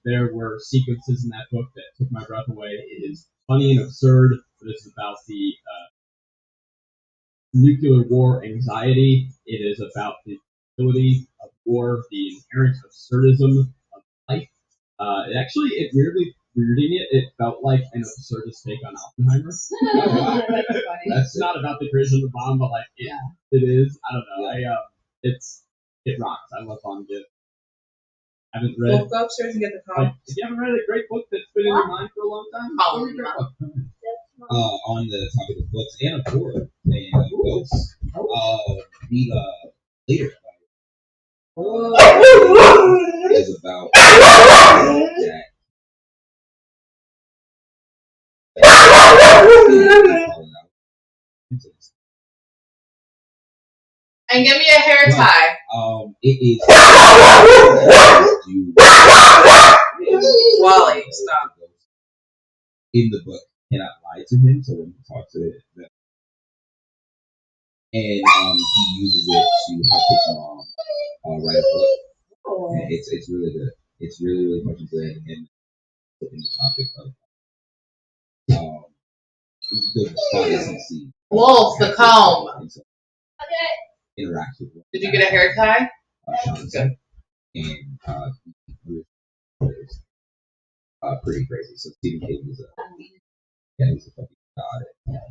There were sequences in that book that took my breath away. It is funny and absurd, but it's about the nuclear war anxiety. It is about the futility of war, the inherent absurdism of life. It weirdly reading it felt like an absurdist take on Oppenheimer. That's not about the creation of the bomb, but like it is. I don't know. It rocks. I love Vonnegut. Haven't read. We'll go upstairs and get the comic. If you haven't read a great book that's been in your mind for a long time, Oh, read a great book. On the topic of books and of horror and ghosts, read Later is about that. And give me a hair tie. It is. Wally, stop. In the book, cannot lie to him, so when he talks to them, and he uses it to help his mom write a book. And it's really good. It's really fucking good. And in the topic of the bodies he sees. Wolf, the comb. Interacts with. Did you get a hair tie? Good. And pretty crazy. So Stephen King is he's a fucking god.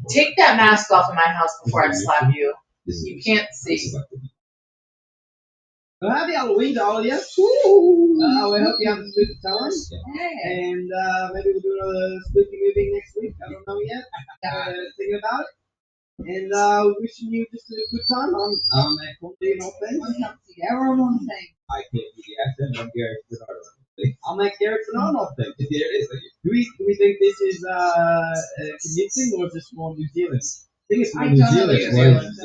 Take that mask off in my house before I slap you. You can't see. Well, happy Halloween to all of you. We hope you have a spooky time. And maybe we'll do another spooky movie next week. I don't know yet. Thinking about it. And wishing you just a good time. I'm at Quality and all things. Everyone on the same. I can't do the accent. I'm Garrett Bernardo. I'm at Garrett Bernardo. There it is. Do we think this is convincing or just more New Zealand? I think it's more New Zealand.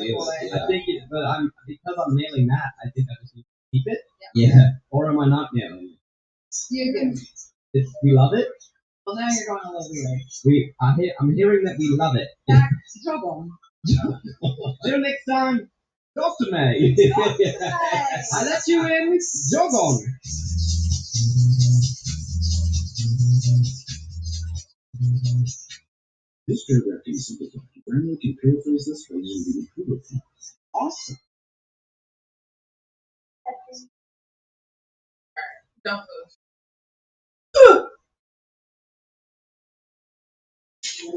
I think it, but because I'm nailing that, I think I just need to keep it. Yeah. Or am I not nailing You it? We love it. Well, now you're going a little weird. I'm hearing that we love it. That's trouble. Till next time, talk to me. I let you in. Jog on. This paragraph can be simplified. Bramley can paraphrase this by using the approval clause. Awesome. Don't move.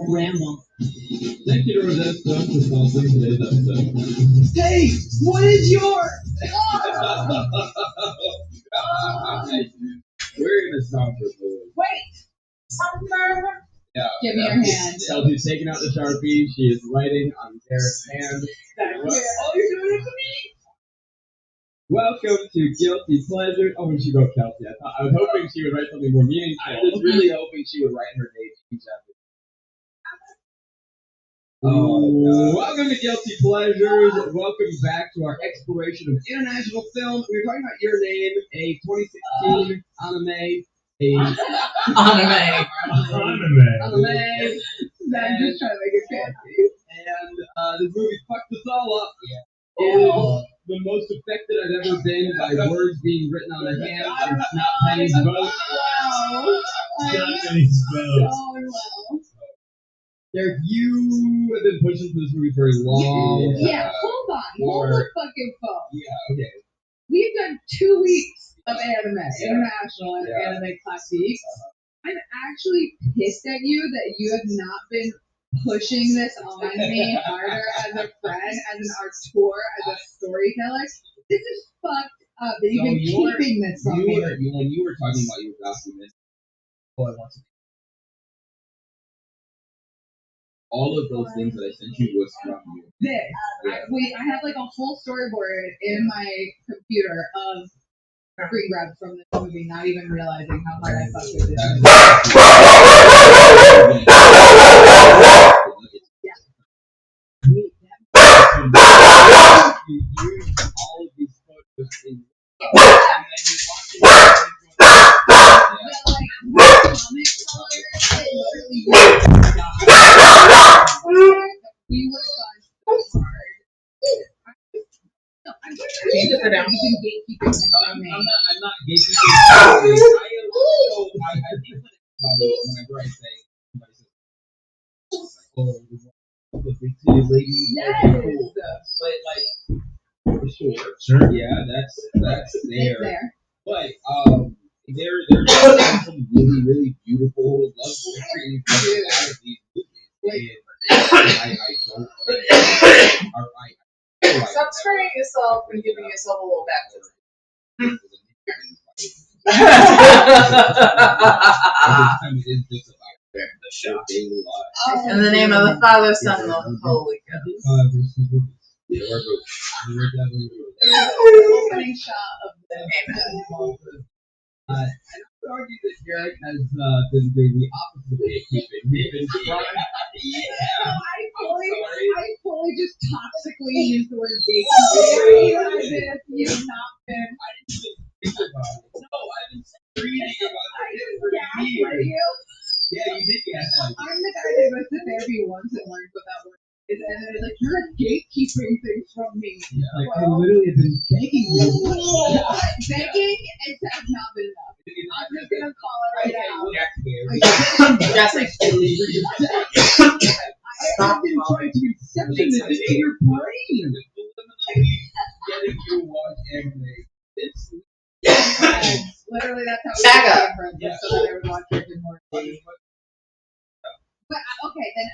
Ramble. Thank you to Rosetta Stone for sponsoring today's episode. Hey, what is yours? We're gonna stop for a little. Wait. Something. Yeah. Give me your hand. Chelsea's taking out the Sharpie. She is writing on Garrett's hand. Oh, you're doing it for me? Welcome to Guilty Pleasure. Oh, when she wrote Kelsey, I was hoping she would write something more meaningful. I was really hoping she would write her name. Welcome to Guilty Pleasures. Welcome back to our exploration of international film. We were talking about Your Name, a 2016 anime. Anime. I'm just trying to make it fancy. And this movie fucked us all up. It is the most affected I've ever been by words being written on a hand and not Penny's vote. Wow. Not Penny's vote. Oh, wow. Derek, you have been pushing for this movie for a long time. Yeah, hold on. Hold the fucking phone. Yeah, okay. We've done 2 weeks of anime, international anime classics. I'm actually pissed at you that you have not been pushing this on me harder as a friend, as an auteur, as a storyteller. This is fucked up that you've been keeping this from me. When you were talking about your document, all of those things that I sent you was from you. This. I have like a whole storyboard in my computer of screen grabs from this movie, not even realizing how hard I fucked with this movie. you use all of these photos in and then you watch it. Comic colors, like literally, we would have gone so hard. No, I'm just Change it down. You've been gatekeeping this from me. I'm not gatekeeping. I think whenever I say somebody says, "Oh, the big titty lady," Yes. okay, cool. But like, sure, yeah, that's It's there. there. But there's some really really beautiful love stories out of these movies, and I don't think Stop screwing yourself and giving yourself a little baptism. Every time it is just about their daily life. In the name of the Father, Son, and the Holy Ghost. Yeah, we're good. We're definitely good. Opening shot of the I would argue that Jarek has been doing the opposite of gatekeeping. He's been trying. I fully just toxically used the word gatekeeping. You have not been. I didn't even think about it. No, I've been reading about I it just for gaslit years. you. Yeah, you did gaslight me. I'm the guy that goes to therapy once and learns what that word is, and then it's like, you're gatekeeping things from me. Yeah. Like, I literally have been begging you. Begging and has not been enough. I'm just gonna call it right now. That's like I have been trying to inception this into your brain. Getting you watch anime. It's Literally, that's how we Back became up. friends, just so that I would watch Rick and Morty. But okay, then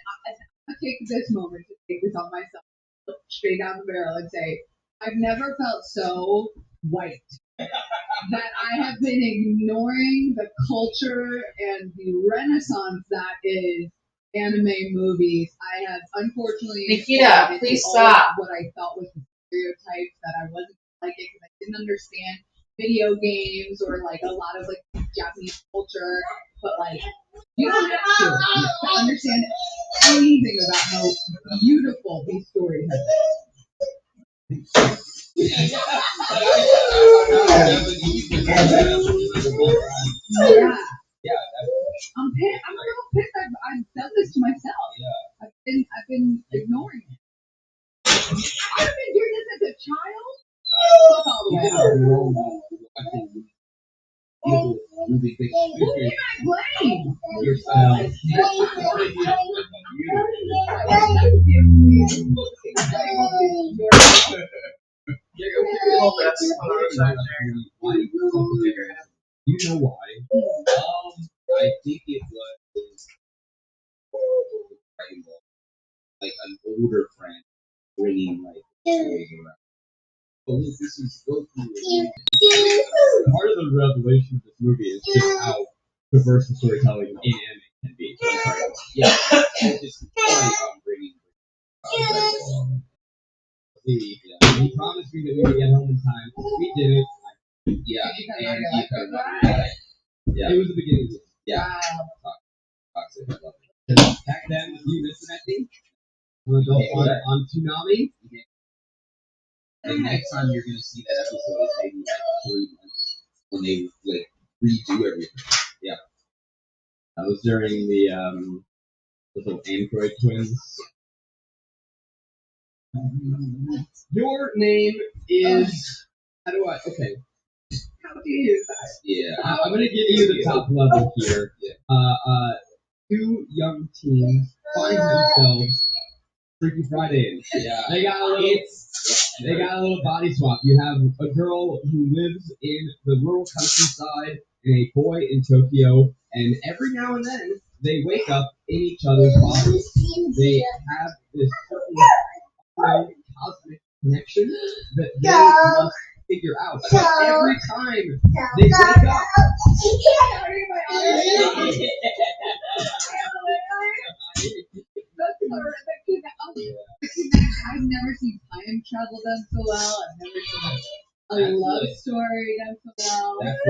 I'll take this moment to take this on myself, look straight down the barrel, and say, I've never felt so white that I have been ignoring the culture and the renaissance that is anime movies. I have unfortunately Nikita, fallen into please all stop. of what I thought was the stereotypes that I wasn't like it because I didn't understand video games or like a lot of like Japanese culture, but like you don't have to understand anything about how beautiful these stories have been. Yeah. I'm pissed. I'm a little pissed. I've done this to myself. I've been ignoring it. I've been doing this as a child. Fuck all the way out. Who can I blame? yourself. You know why? I think it was like an older friend bringing like stories around. Oh, look, this is so cool. Part of the revelation of this movie is just how diverse the storytelling in anime can be. So I'm sorry. Yeah, it's just bringing. He promised me that we would get home in time. We did it. Yeah, It was the beginning of it. yeah. Toxic. I love it. Back then, you listen, I think. On Toonami. And next time you're gonna see that episode is maybe like 3 months when they like redo everything. Yeah. That was during the little Android twins. Your name is. How do I? Okay. How do you use that? Yeah. I'm gonna give you the top level here. Two young teens find themselves Freaky Fridays. Yeah. They got a little body swap. You have a girl who lives in the rural countryside and a boy in Tokyo, and every now and then they wake up in each other's bodies. They have this certain cosmic connection that they must figure out. But every time they wake up, I've never seen time travel done so well. I've never seen a love story done so well. That's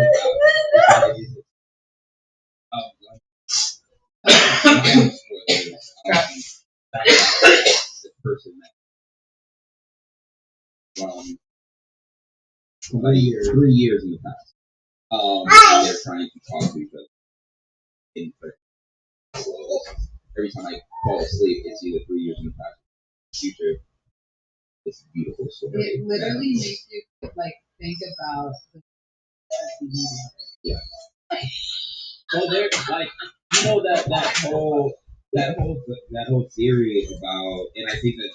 what the person 3 years in the past. And they're trying to talk to each other. Every time I fall asleep, it's either 3 years in the past or the future. It's a beautiful story. It literally makes you like think about the yeah. Well, there's like that whole theory about, and I think that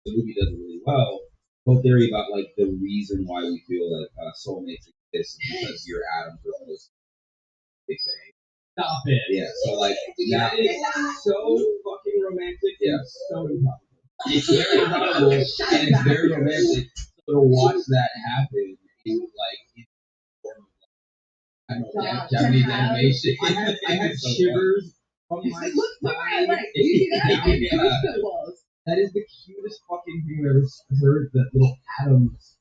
the movie does it really well. Whole theory about like the reason why we feel like soulmates exist is because your atoms are close to the Big Bang. Stop it. Yeah. So like that is so fucking romantic. Yeah. So improbable. It's very improbable and it's very romantic. So to watch that happen, it was like. I don't know, Japanese animation. I have shivers from my spine. That is the cutest fucking thing I've ever heard. That little atoms.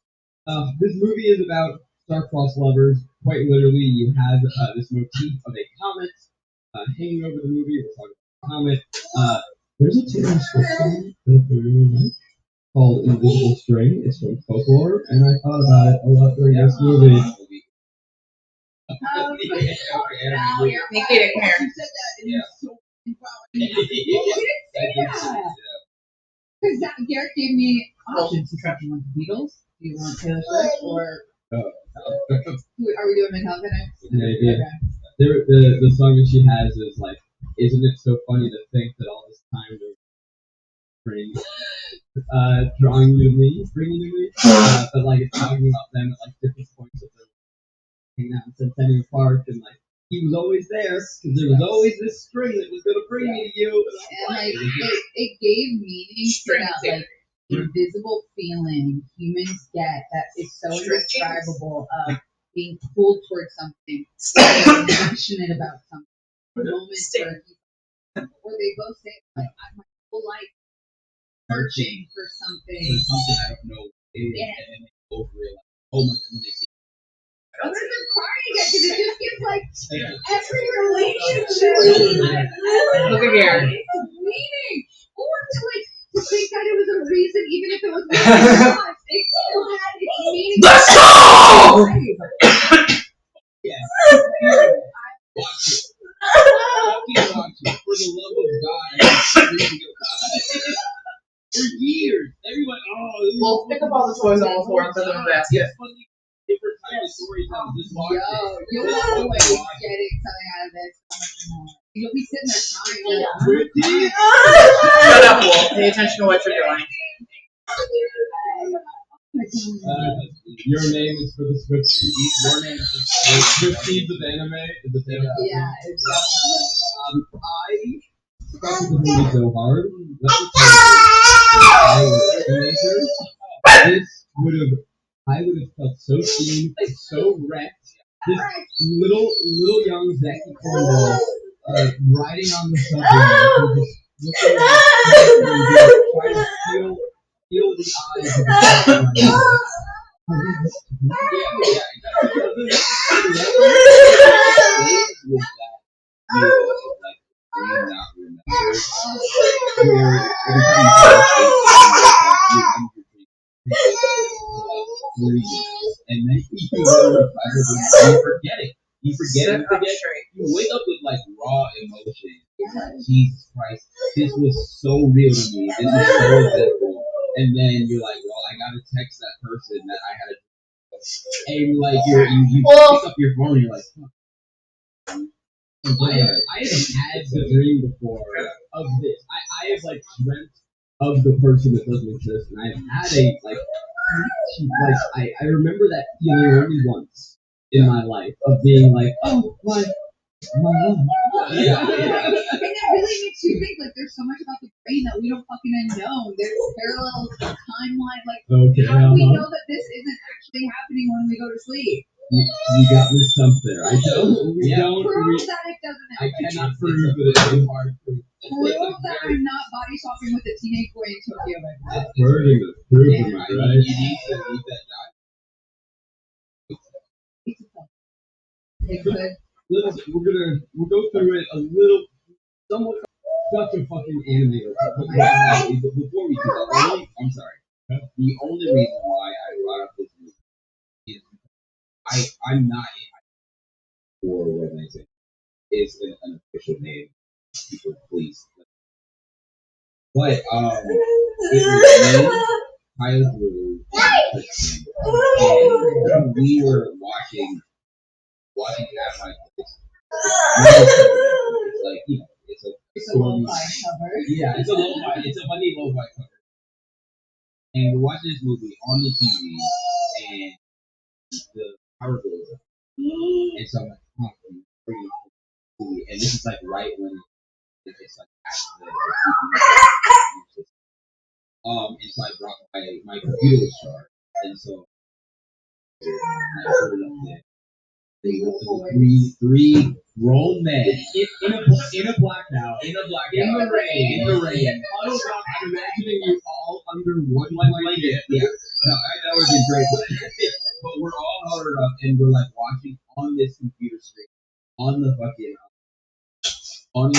This movie is about star-crossed lovers. Quite literally, you have this motif of a comet hanging over the movie. We're talking about a comet. There's a Taylor Swift song that I really like called "Invisible String." It's from Folklore, and I thought about it a lot during this movie. Make it a hair. Because Garrett gave me options to try. Do you want the Beatles? Do you want Taylor Swift? Or are we doing Metallica next? Yeah. The song that she has is like, isn't it so funny to think that all this time to bring drawing you to me, bringing you to me, but like it's talking about them at like different points of their hanging out in Centennial Park, and like he was always there because there was always this string that was gonna bring me to you. And like it gave meaning to that like invisible feeling humans get that is so indescribable of being pulled towards something, being passionate about something. Moments where they both say like my whole life searching for something. I don't know. And then they both realize, oh my goodness. I'm crying again because it just gives like every relationship. Look at here. Meaning, or to think that it was a reason, even if it was not, it still had its meaning. Let's go! Yes. Watch it. Watch it. For the love of God. For years, everyone. We'll pick up all the toys on the floor and put them in the basket. Different type of storytelling. Just watch it. You'll walk away getting something out of this. You'll be sitting there crying. Shut up, Wolf. Pay attention to what you're doing. Your name is for the Swifties. Your name is for the Swifties of anime. Yeah, it's definitely. I got the movie so hard. Let me tell you, if I were a teenager, I would have felt so seen, so wrecked. This little young Zachy Cornwall riding on the subway, just looking at trying to feel the eyes of the and then you forget it. You forget it. You wake up with like raw emotion. Jesus Christ, this was so real to me. This is so beautiful. And then you're like, well, I gotta text that person that I had. And like you pick up your phone and you're like, I have had the dream before of this. I have like dreamt of the person that doesn't exist, and I've had I remember that feeling only once in my life of being like, oh my love. Yeah. And that really makes you think like there's so much about the brain that we don't fucking know. There's parallel timeline. Like how do we know that this isn't actually happening when we go to sleep? You got me stumped there. I don't. We don't. Prove that it doesn't happen. I cannot prove that it's so hard to prove. Prove that I'm not body swapping with a teenage boy in Tokyo right now. That's burden of proving, right? You need to eat that diet. We'll go through it a little, somewhat such a fucking animator. Before we do that, I'm sorry. The only reason why I brought up this movie is I'm not for organization. It's an official name. People, please. But it was me, Tyler Blue, and Christine, and we were watching at my place. It's like it's a lo-fi cover. Yeah, it's a funny lo-fi cover. And we're watching this movie on the TV, and the power goes up. And so I'm like, oh, pretty movie. And this is like right when it's like after the and so I brought my computer was charged, and so I put it up there. They were three grown men in a blackout, in the rain. Huddled up. I'm imagining you all under one blanket. Yeah, no, that would be great. But we're all huddled up, and we're like watching on this computer screen, on the fucking, on the.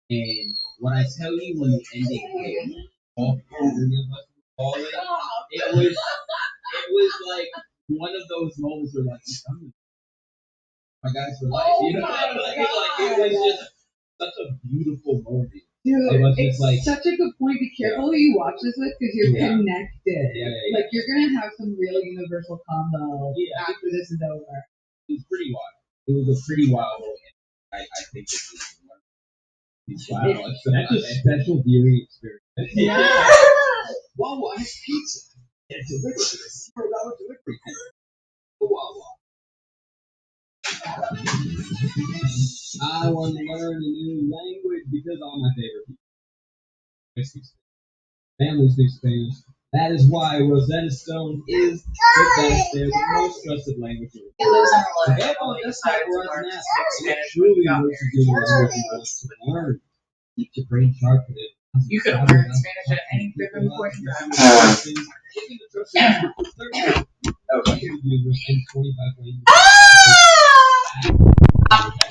And when I tell you when the ending came, all three of us were falling. It was like one of those moments where like, my guys for life, you know, like it was just such a beautiful movie. Dude, it's such a good point. Be careful who you watch this with because you're connected. Like you're gonna have some real universal combo after this is over. It was pretty wild. It was a pretty wild movie. I think this is one of these wild. That's a special viewing experience. Yeah. Wow, I have pizza. Yeah, delivered to this $0 delivery fee. Wow. I want to learn a new language because all my favorite people. Family speaks Spanish. That is why Rosetta Stone is the best. They're the most trusted language. He lives in a level and decided to learn to speak Spanish. Truly immerses you in the language you want to learn. Keep your brain sharp with it. You could have learned Spanish at any given point in time.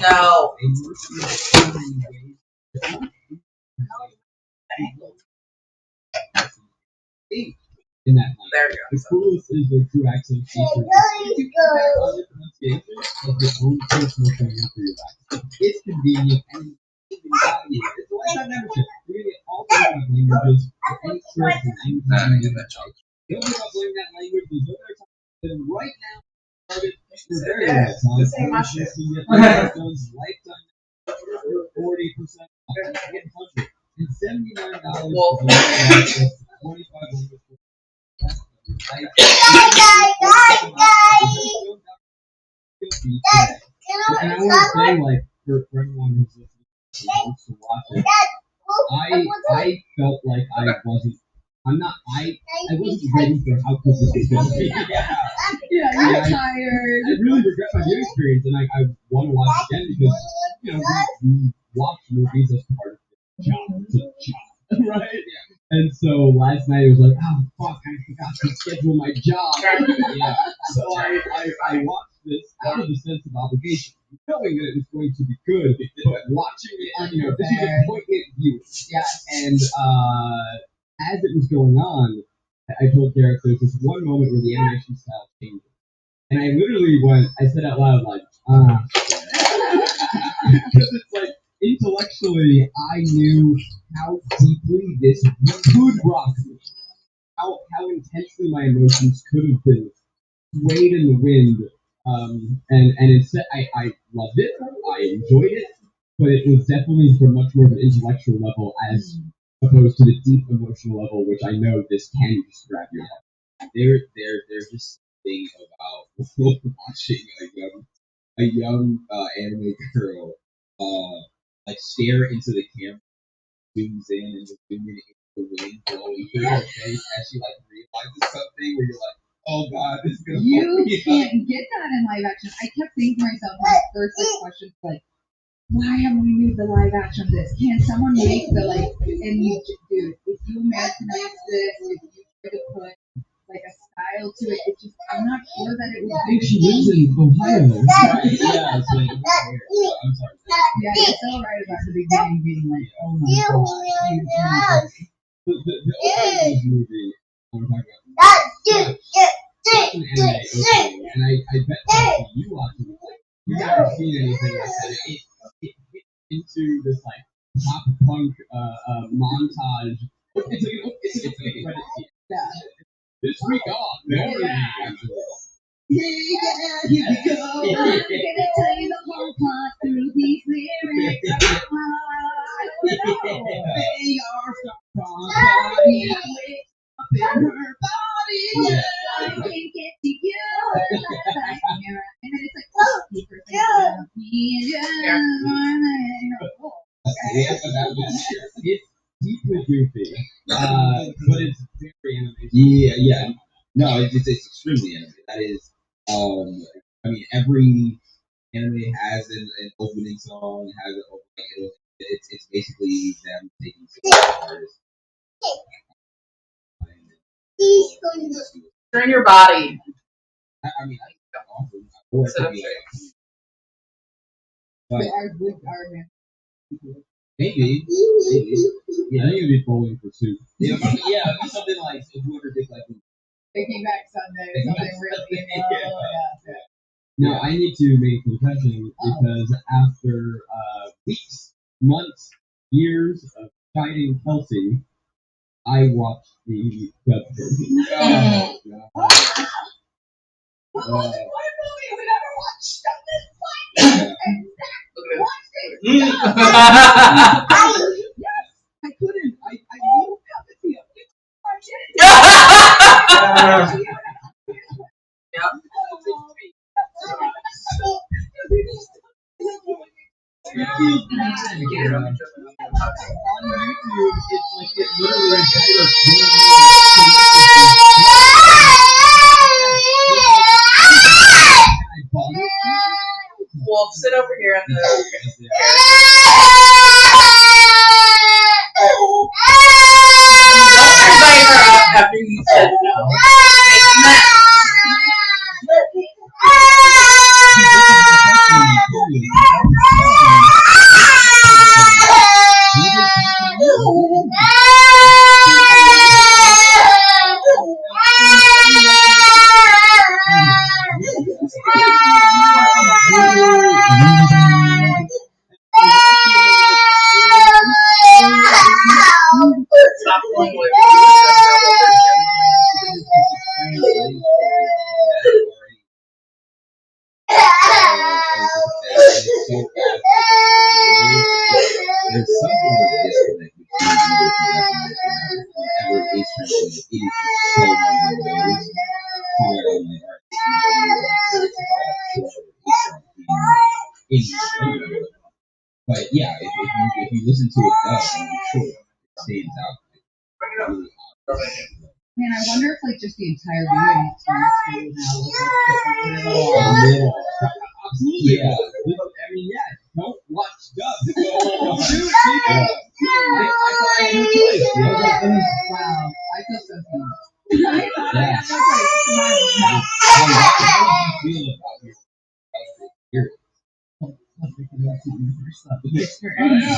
No. In that line. There you go. The coolest is their two accent features. Pronunciation of your own personal training for your accent. It's convenient and value. It's a lifetime membership. You're going to get all 35 languages for any trip and any time you get that job. Don't give up learning that language. There's no better time than right now. Started for very limited time. This ain't my shit. Lifetime 40% off. And $79 for 25 languages. And I want to say, like, for everyone who's listening who wants to watch it, I felt like I wasn't ready for how quick this was going to be. Yeah, you're tired. I really regret my viewing experience, and I want to watch it again because, you know, we watch movies as part of the job, right? Yeah. And so last night it was like, oh fuck, I forgot to schedule my job. Yeah. So I watched this out of a sense of obligation, knowing that it was going to be good, but watching it, you know, this was a poignant viewing. Yeah. And as it was going on, I told Garrett there's this one moment where the animation style changed. And I literally I said out loud, like, because it's like, intellectually, I knew how deeply this could rock me. How intensely my emotions could have been swayed in the wind. And instead, I loved it. I enjoyed it. But it was definitely from much more of an intellectual level as opposed to the deep emotional level, which I know this can just grab your heart. There's just something about watching a young anime girl like stare into the camera, zooms in and just zooming into the wind blowing through her face as she like realizes something where you're like, oh god, this is gonna You can't get that in live action. I kept thinking to myself when I first questions like, why haven't we made the live action of this? Can someone make the and you dude, if you Americanize this, if you try to put like a style to it, I'm not sure that it would. I think she lives in Ohio. Right. Yeah, it's like, I'm sorry. Yeah, you're so right about the beginning being like, oh my god. the opening of this movie, I'm talking about. Such an anime opening, and I bet that you watching it, like, you've never seen anything like that. It hit into this like pop punk montage. It's like a credit scene. Yeah. This week on, Yeah, here we go. I'm gonna tell you the whole plot through these lyrics. I don't know. They are from body, up in her body. I can get to you. Like, and then it's like, oh, keep her thinking about me. It's deeply goofy, but it's very animated. Yeah. No, it's extremely anime. That is, I mean, every anime has an opening song, has an opening. It's basically them taking some artists. Turn your body. I mean, that's awesome. Or it could be They like, are good, maybe. Yeah, I think it'd be Bowling for Soup. Yeah, it'd be something like whoever did like. They came back Sunday, something really, yeah. Now, I need to make a confession because after weeks, months, years of fighting Kelsey, I watched the dub version. Oh, God. What movie we never watched? Exactly. Watched it. Yes, I couldn't. I won't have it to you. It feels bad. On YouTube, it's like it literally is Wolf, sit over here on the. Don't invite her up after you said no. Stop pulling away. There's some sort of disconnect between English and Japanese whenever it's translated. It is just so many words. So I'm like, alright, but yeah, if you listen to it dub, I'm sure it stands out. Man, I wonder if like just the entire viewing experience now is like absolutely. Yeah. I mean, yeah. Don't watch dub. Don't do it, people. I thought I had no choice. Wow, I feel so seen. I thought I had no choice. How do you feel about your experience?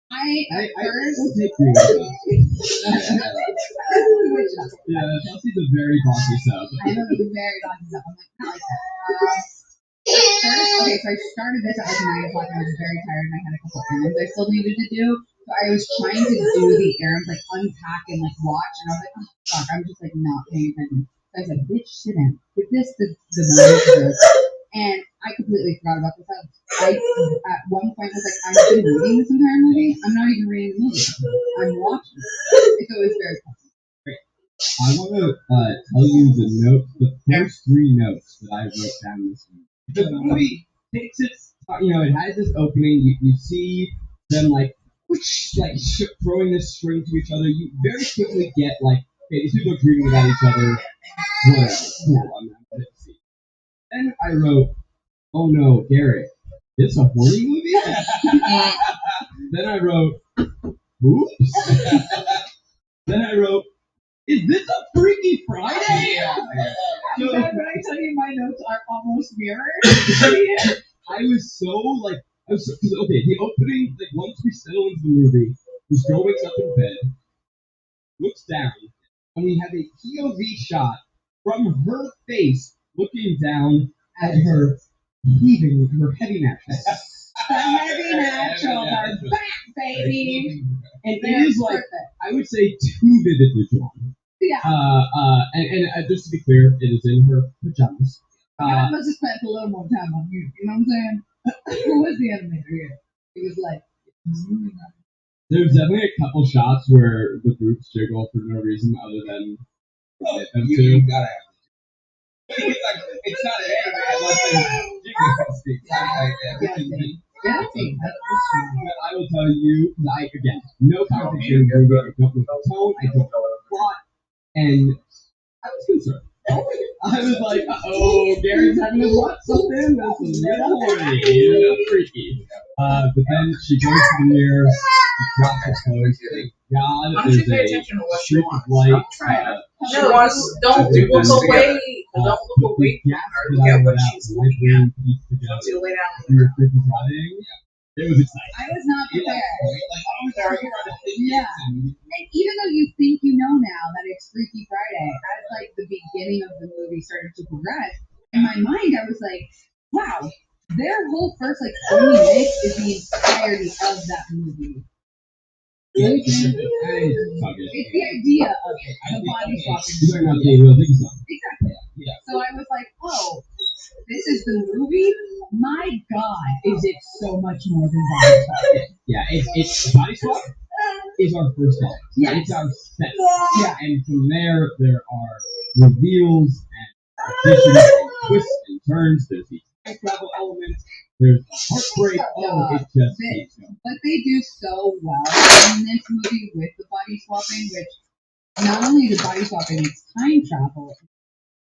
I first will take you. Yeah, Chelsea's a very bossy sub. I'm a very bossy sub. I'm like, I like that. First, okay, so I started this at like 9 o'clock and I was very tired and I had a couple errands I still needed to do. So I was trying to do the errands, like unpack and like watch, and I was like, oh fuck, I'm just like not paying attention. So I said, bitch, sit down. Give this the moment to this. And I completely forgot about this. I at one point was like, I've been reading this entire movie. I'm not even reading the movie. I'm watching it. So it was very funny. Great. I want to tell you the first 3 notes that I wrote down this movie. The movie takes its, it has this opening. You see them like throwing this string to each other. You very quickly get like, okay, these people are dreaming about each other. Whatever. Cool. I'm not going to see. Then I wrote, oh no, Garrett, it's a horny movie? Then I wrote, oops. Then I wrote, is this a Freaky Friday? So when I tell you my notes are almost mirrored. I was so okay, the opening, like once we settle into the movie, This girl wakes up in bed, looks down, and we have a POV shot from her face looking down at her heaving, her heavy mattress. The heavy natural are back, baby. And it is like, I would say, too vividly drawn. Yeah. And just to be clear, it is in her pajamas. I must have spent a little more time on you. You know what I'm saying? Who was the animator here? He was like, there's definitely a couple shots where the groups jiggle for no reason other than them two. You gotta have it's not an anime unless there's But I will tell you, like, again, no context here in movie. I don't know the tone, I don't know the plot, and I was concerned. I was like, oh, Gary's having to watch something that's a little horny, freaky. But then she goes to the mirror, drops her clothes, thank God there's a streak of light. She wants, don't look away. Don't look away from her. Look at what she's looking at. She lay down. It was exciting. I was not prepared. Yeah. And even though you think you know now that it's Freaky Friday, as like the beginning of the movie started to progress, in my mind I was like, wow, their whole first like 20 minutes is the entirety of that movie. It's the idea of it, the body swapping. Exactly. Yeah. So I was like, oh, this is the movie? My God, is it so much more than body swapping? Yeah, it's body swap is our first act. Yeah. It's our set. Yeah. And from there are reveals and additions and twists and turns. There's the time travel elements. There's the heartbreak. It just keeps going. But they do so well in this movie with the body swapping, which not only is body swapping, it's time travel.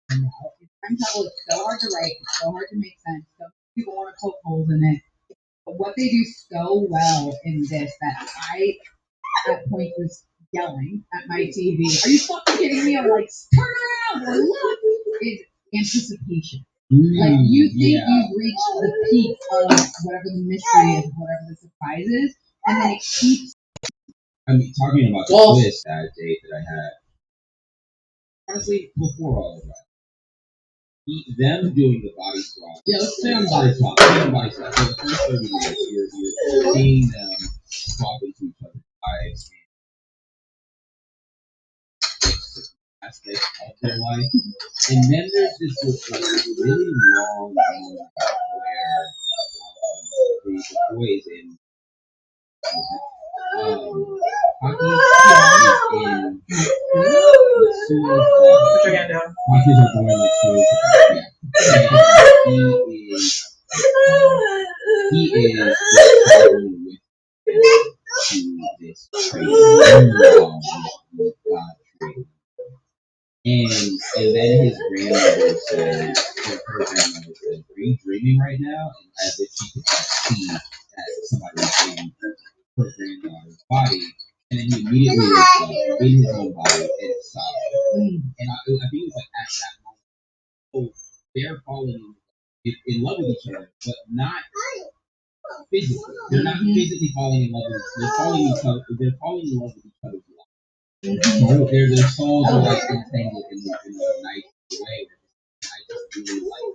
Time travel is so hard to write, it's so hard to make sense. So people want to poke holes in it. But what they do so well in this that I at point was yelling at my TV, are you fucking kidding me? Or like, turn around or look, is anticipation. Like you think you've reached the peak of whatever the mystery is, whatever the surprise is, and then it keeps. I mean, talking about the twist that date that I had, honestly, before all of that, them doing the body swap. Yeah, let's stay on body swap. Body swap. So the first 30 minutes, you're seeing them swap into each other's lives and aspect of their life. And then there's this like really long moment where the boys in Hockey is in the sewer. Put your hand down. Hockey's a boy like sewer. And he is traveling with this trader. And then his grandmother said, her grandmother said, are you dreaming right now? And as if she could see that somebody was in her granddaughter's body. And then he immediately wakes up in his own body and stopped. And I think it was like at that moment, they're falling in love with each other, but not physically. They're not physically falling in love with each other. They're falling in love with each other's lives. Their souls are like entangled in a nice way. I just really like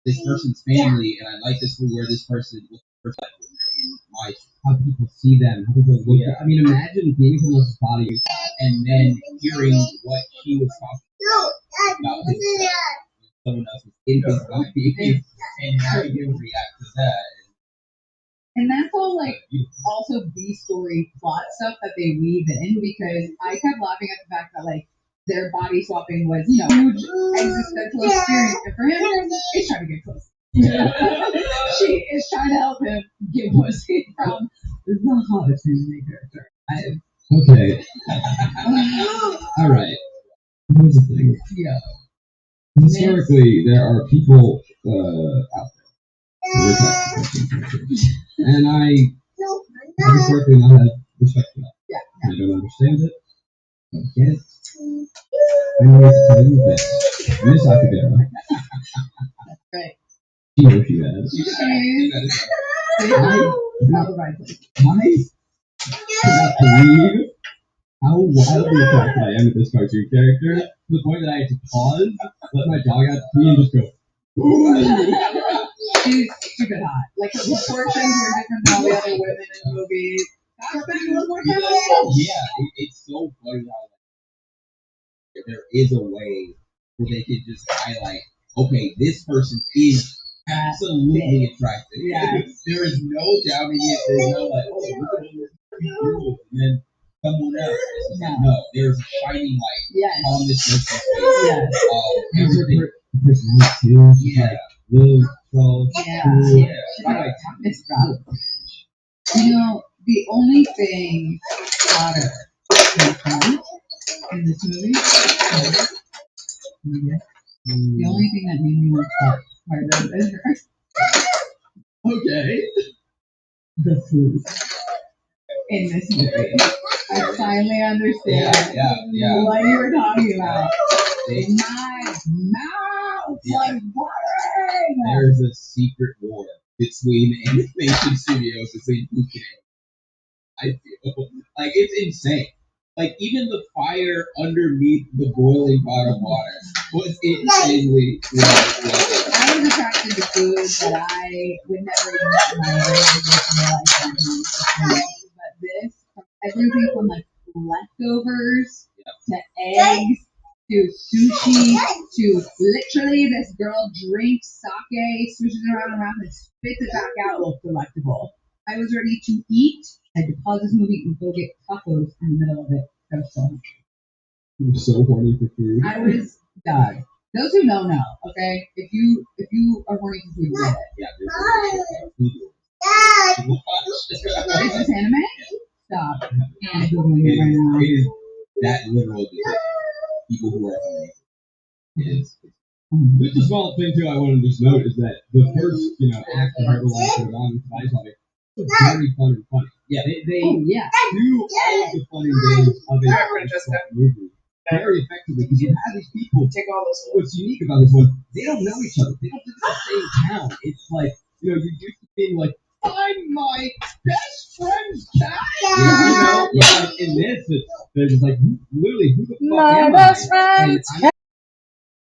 this person's family, and I like this where this person was in life. How people see them, how people look at. I mean, imagine being in someone's body and then hearing what he was talking about himself. Someone else was in his body and having him react to that. And that's all like also B-story plot stuff that they weave in, because I kept laughing at the fact that like their body swapping was, you know, huge existential experience. And for him, he's trying to get close. She is trying to help him get pussy from the hottest main character. Okay. All right. Here's the thing. Yeah. Historically, there are people out there, and I historically not have respect for that. Yeah. I don't understand it. I don't get it. I need to tell you this. Miss Akadera. Right. You know she has. cannot believe how wildly attracted I am to this cartoon character to the point that I had to pause, let my dog out to pee, and just go. She's stupid hot. Like her proportions were different than all the other women in the movie. That's spending a little more time on it. Yeah, it's so funny how there is a way where they can just highlight, okay, this person is absolutely attractive. Yeah. There is no doubting it. There's no like, oh, look at this girl, and then someone else. It's like, no, there's a shining light on this person's face. Yes. Everything. Personality too. Yeah. Little troll. Yeah. Right. Miss Rob. You know, the only thing hotter in this movie, the only thing that made me want to harder than her. Okay. The food in this movie. I finally understand what you were talking about. My mouth was watering. There's a secret war between animation studios between who can. I feel like it's insane. Like even the fire underneath the boiling pot of water was insanely low. I was attracted to foods that I would never even get my life. But this, everything from like leftovers to eggs to sushi to literally this girl drinks sake, swishes it around and spits it back out. Looked delectable. I was ready to eat. I had to pause this movie and go get tacos in the middle of it. I was so hungry. You were so horny for food. I was done. Those who know, okay? If you are horny for food, get it. Yeah, there's Is this anime? Stop. I'm Googling it right now. It is that literal depiction. People who are horny. It is. Just a small thing too I wanted to just note is that the first, act of Herbalife and on Spice Holiday was very fun and funny. Yeah, they do all the fun and games of a movie very effectively because you have these people. Take all this. What's unique about this one, they don't know each other. They don't live in the same town. It's like, you're used to being like, I'm my best friend's cat. In this, they're just like, literally, who the fuck am I? My best friend's cat.